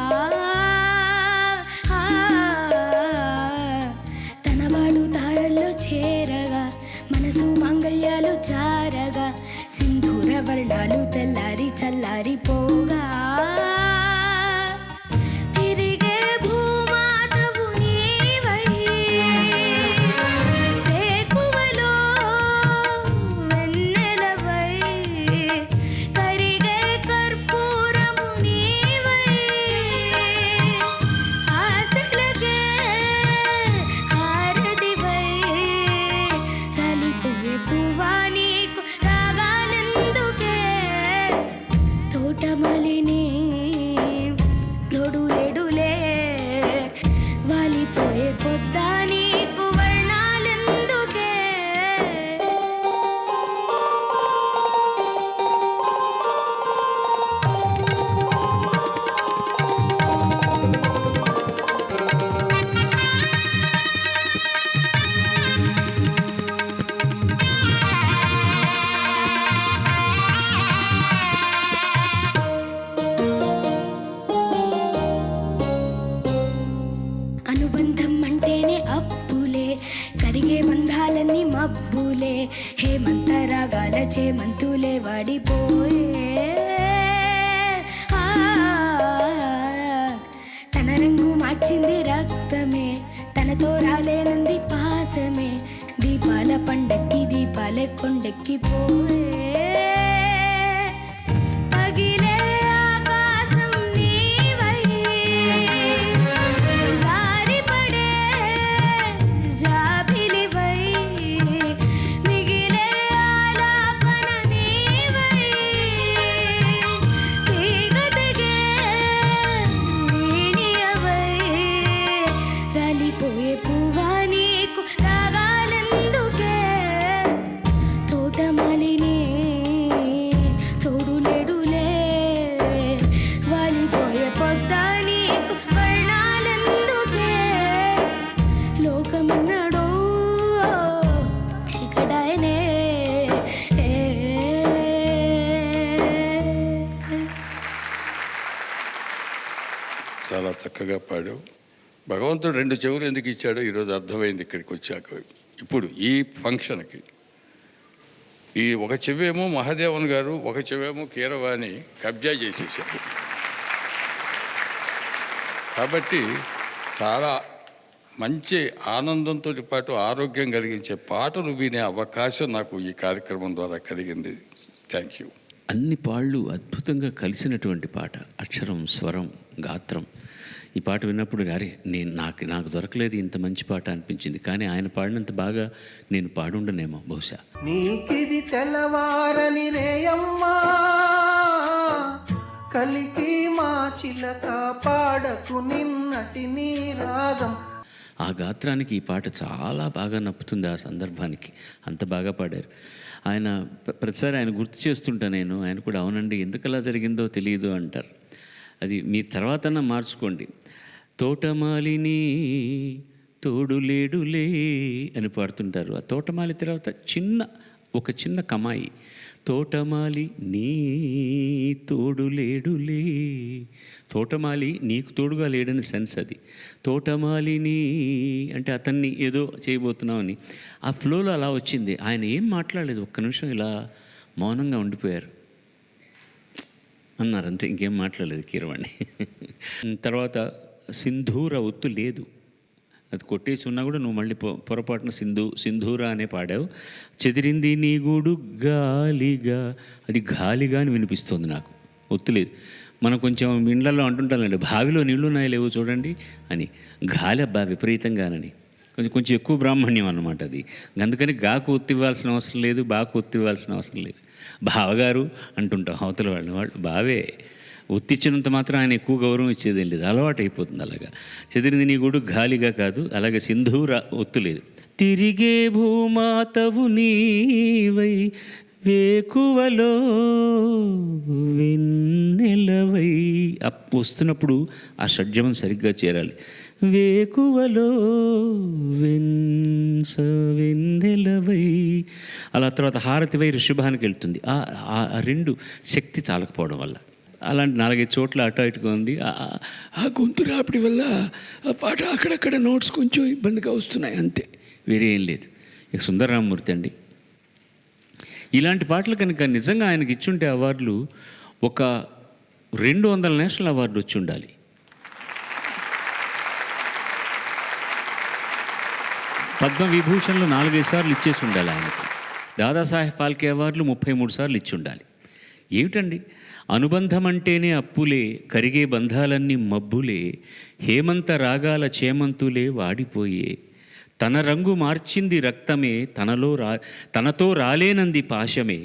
S10: తనవాడు తారల్లో చేరగా మనసు మాంగళ్యాలు చారగా సింధూర వర్ణాలు తెల్లారి చల్లారిపోగా తోటమాలిని తనతో రాలేనంది పాసమే దీపాల పండక్కి దీపాలే కొండెక్కి పోయే పగిలే ఆకాశం నీవై జారిపడే జాబిలివై మిగిలే ఆలాపన నీవై తీగదిగే వీణియవై రాలిపోయే పువ్వా నీకు రాగాలెందుకే తోటమాలిని తోడులేడులే వాలిపోయే పొద్దా నీకు వర్ణాలెందుకే లోకమన్నాడు చికడాయనే
S4: చాలా చక్కగా పాడావు. భగవంతుడు 2 చెవులు ఎందుకు ఇచ్చాడో ఈరోజు అర్థమైంది ఇక్కడికి వచ్చాక. ఇప్పుడు ఈ ఫంక్షన్కి ఈ ఒక చెవేమో మహాదేవన్ గారు, ఒక చెవేమో కీరవాణి కబ్జా చేసేసారు. కాబట్టి చాలా మంచి ఆనందంతో పాటు ఆరోగ్యం కలిగించే పాటలు వినే అవకాశం నాకు ఈ కార్యక్రమం ద్వారా కలిగింది. Thank you.
S2: అన్ని పాళ్ళు అద్భుతంగా కలిసినటువంటి పాట, అక్షరం, స్వరం, గాత్రం. ఈ పాట విన్నప్పుడు అరే నాకు దొరకలేదు ఇంత మంచి పాట అనిపించింది. కానీ ఆయన పాడినంత బాగా నేను పాడుండనేమో బహుశా.
S11: నీకిది తెల్లవారని రేయమ్మా కలికి మా చిలక పాడకు నిన్నటి నీ రాగం.
S2: ఆ గాత్రానికి ఈ పాట చాలా బాగా నప్పుతుంది. ఆ సందర్భానికి అంత బాగా పాడారు ఆయన. ప్రతిసారి ఆయన గుర్తు చేస్తుంటా నేను. ఆయన కూడా అవునండి ఎందుకు అలా జరిగిందో తెలియదు అంటారు. అది మీరు తర్వాతన్నా మార్చుకోండి. తోటమాలిని తోడులేడులే అని పాడుతుంటారు. ఆ తోటమాలి తర్వాత ఒక చిన్న కమాయి, తోటమాలి నీ తోడులేడులే. తోటమాలి నీకు తోడుగా లేడని సెన్స్ అది. తోటమాలిని అంటే అతన్ని ఏదో చేయబోతున్నామని ఆ ఫ్లోలో అలా వచ్చింది. ఆయన ఏం మాట్లాడలేదు, ఒక్క నిమిషం ఇలా మౌనంగా ఉండిపోయారు అన్నారు అంతే, ఇంకేం మాట్లాడలేదు కీరవాణి. తర్వాత సింధూర ఒత్తు లేదు, అది కొట్టేసి ఉన్నా కూడా నువ్వు మళ్ళీ పొరపాటున సింధూర అనే పాడావు. చెదిరింది నీ గూడు గాలిగా, అది గాలిగా అని వినిపిస్తుంది నాకు, ఒత్తు లేదు. మనం కొంచెం ఇండ్లలో అంటుంటానండి బావిలో నీళ్లున్నాయి లేవు చూడండి అని, గాలి అబ్బా విపరీతంగానని. కొంచెం ఎక్కువ బ్రాహ్మణ్యం అన్నమాట అది. అందుకని గాకు ఒత్తి ఇవ్వాల్సిన అవసరం లేదు, బాకు ఒత్తి ఇవ్వాల్సిన అవసరం లేదు. బావగారు అంటుంటాం అవతల వాళ్ళు బావే. ఒత్తిచ్చినంత మాత్రం ఆయన ఎక్కువ గౌరవం ఇచ్చేదేం లేదు, అలవాటు అయిపోతుంది అలాగా. చెదిరింది నీ గూడు గాలిగా కాదు, అలాగే సింధూర ఒత్తు లేదు. తిరిగే భూమాతవు నీవై వేకువలో వెన్నెలవై, వస్తున్నప్పుడు ఆ షడ్జమం సరిగ్గా చేరాలి. వేకువలో వెన్నెలవై, అలా తర్వాత హారతివై ఋషభానికి వెళ్తుంది. ఆ 2 శక్తి చాలకపోవడం వల్ల అలాంటి 4-5 చోట్ల అటు ఇటుగా ఉంది. ఆ గొంతు రాపిడి వల్ల ఆ పాట అక్కడక్కడ నోట్స్ కొంచెం ఇబ్బందిగా వస్తున్నాయి అంతే, వేరే ఏం లేదు. ఇక సుందరరామమూర్తి అండి, ఇలాంటి పాటలు కనుక నిజంగా ఆయనకి ఇచ్చుంటే అవార్డులు ఒక 200 నేషనల్ అవార్డు వచ్చి ఉండాలి. పద్మవిభూషణ్లు 4-5 సార్లు ఇచ్చేసి ఉండాలి ఆయనకి. దాదాసాహెబ్ ఫాల్కే అవార్డులు 33 సార్లు ఇచ్చి ఉండాలి. ఏమిటండి, అనుబంధం అంటేనే అప్పులే, కరిగే బంధాలన్నీ మబ్బులే, హేమంత రాగాల చేమంతులే వాడిపోయే, తన రంగు మార్చింది రక్తమే, తనతో రాలేనంది పాశమే,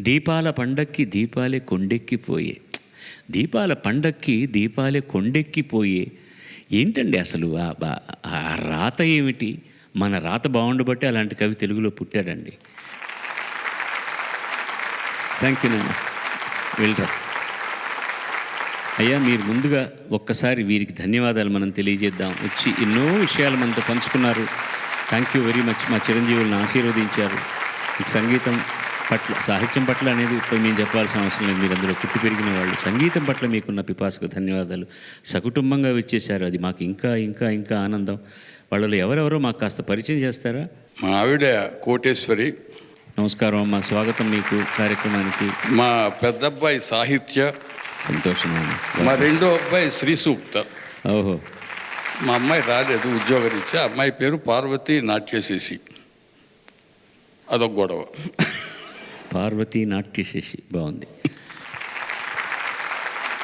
S2: దీపాల పండక్కి దీపాలే కొండెక్కిపోయే. దీపాల పండక్కి దీపాలే కొండెక్కిపోయే. ఏంటండి అసలు ఆ రాత ఏమిటి? మన రాత బాగుండబట్టి అలాంటి కవి తెలుగులో పుట్టాడండి. థ్యాంక్ యూ నాన్న, వెళ్ళరా అయ్యా. మీరు ముందుగా ఒక్కసారి వీరికి ధన్యవాదాలు మనం తెలియజేద్దాం. వచ్చి ఎన్నో విషయాలు మనతో పంచుకున్నారు. Thank you very much. మా చిరంజీవులను ఆశీర్వదించారు. మీకు సంగీతం పట్ల, సాహిత్యం పట్ల అనేది ఇప్పుడు మేము చెప్పాల్సిన అవసరం లేదు, మీరు అందులో పుట్టి పెరిగిన వాళ్ళు. సంగీతం పట్ల మీకున్న పిపాసకు ధన్యవాదాలు. సకుటుంబంగా వచ్చేసారు, అది మాకు ఇంకా ఇంకా ఇంకా ఆనందం. వాళ్ళలో ఎవరెవరో మాకు కాస్త పరిచయం చేస్తారా?
S4: మా ఆవిడ కోటేశ్వరి.
S2: నమస్కారం అమ్మా, స్వాగతం మీకు కార్యక్రమానికి.
S4: మా పెద్ద అబ్బాయి సాహిత్య.
S2: సంతోషం.
S4: మా రెండో అబ్బాయి శ్రీ సూక్త.
S2: ఓహో,
S4: మా అమ్మాయి రాలేదు ఉద్యోగరీత్యా. అమ్మాయి పేరు పార్వతి నాట్యశేషి. అదొక గొడవ.
S2: పార్వతీ నాట్యశేషి బాగుంది.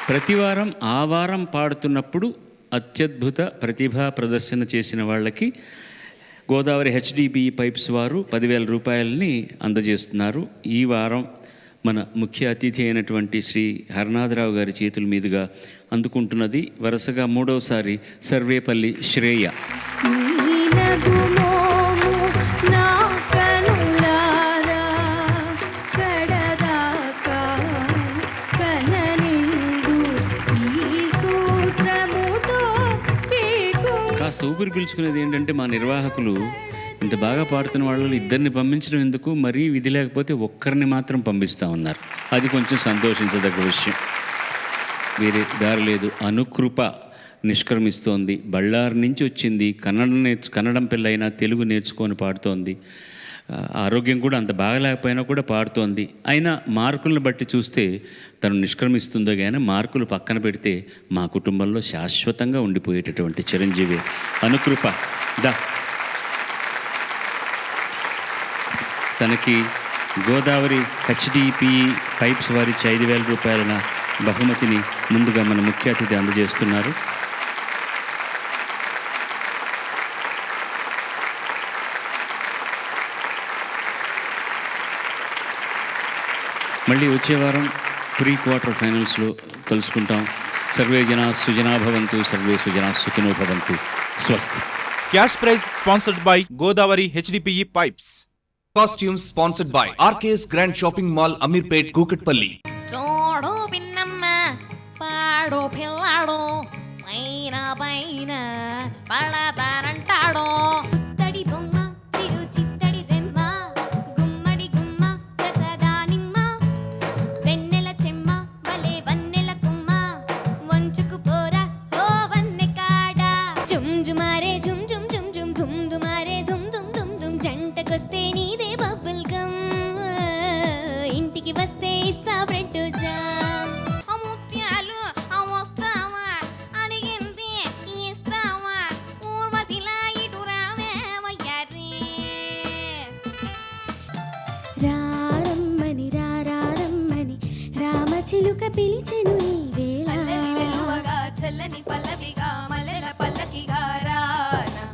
S2: ప్రతి వారం ఆ వారం పాడుతున్నప్పుడు అత్యద్భుత ప్రతిభా ప్రదర్శన చేసిన వాళ్ళకి గోదావరి హెచ్డిబిఈ పైప్స్ వారు 10,000 రూపాయలని అందజేస్తున్నారు. ఈ వారం మన ముఖ్య అతిథి అయినటువంటి శ్రీ హరనాథరావు గారి చేతుల మీదుగా అందుకుంటున్నది వరుసగా 3వసారి సర్వేపల్లి శ్రేయ. కాస్త ఊపిరి పీల్చుకునేది ఏంటంటే మా నిర్వాహకులు ఇంత బాగా పాడుతున్న వాళ్ళు ఇద్దరిని పంపించడం ఎందుకు, మరీ విధి లేకపోతే ఒక్కరిని మాత్రం పంపిస్తూ ఉన్నారు. అది కొంచెం సంతోషించదగ్గ విషయం. వేరే దారి లేదు. అనుకృప నిష్క్రమిస్తోంది. బళ్ళారి నుంచి వచ్చింది. కన్నడం పిల్లైనా తెలుగు నేర్చుకొని పాడుతోంది. ఆరోగ్యం కూడా అంత బాగలేకపోయినా కూడా పాడుతోంది. అయినా మార్కులను బట్టి చూస్తే తను నిష్క్రమిస్తుందో కానీ మార్కులు పక్కన పెడితే మా కుటుంబంలో శాశ్వతంగా ఉండిపోయేటటువంటి చిరంజీవి అనుకృప. తనకి గోదావరి హెచ్డిపిఈ పైప్స్ వారి 5,000 రూపాయల బహుమతిని ముందుగా మన ముఖ్య అతిథి అందజేస్తున్నారు. మళ్ళీ వచ్చే వారం ప్రీ క్వార్టర్ ఫైనల్స్లో కలుసుకుంటాం. సర్వే జనా సుజనా భవంతు, సర్వే సుజనా సుఖినో భవంతు. స్వస్తి.
S12: Cash prize sponsored by Godavari HDPE pipes.
S13: Costumes sponsored by RKS grand shopping mall, Ameerpet, Kukatpally.
S14: చూడు పిన్నమ్మ పాడు పిల్లాడు పైన పైన పడతానంటాడు. చిత్తడి బొమ్మ తిరు చిత్తడి రెమ్మ గుమ్మడి గుమ్మ ప్రసదానిమ్మ వెన్నెల చెమ్మ వలే వన్నెల కుమ్మ వంచుకు పోరా ఓ వన్నె కాడ. జుమ్ జుమారే జుమ్ జుమ్ జుమ్ జుమ్ ధుమ్ దుమారే ధుమ్ ధుమ్ ధుమ్ ధుమ్ జంటకొస్తే నీదే బబుల్ గమ్ ఇంటికి వస్తే ఇస్తా బ్రెడ్ జామ్. ముత్యాలు వస్తావా అడిగింది ఇస్తావా ఊర్వశిలా ఇటు రావే వయ్యారి. రారమ్మని రారమ్మని రామచిలుక పిలిచెను ఈ వేళ. వెలువగా చల్లని పల్లవిగా మల్లెల పల్లకిగా రానా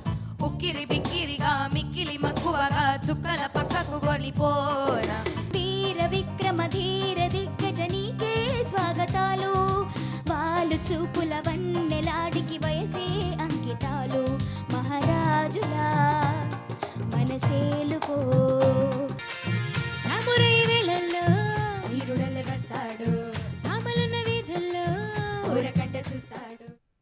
S14: ఉక్కిరి బిక్కిరిగా మిక్కిలి మక్కువగా చుక్కల పక్కకు గొలిపోనా.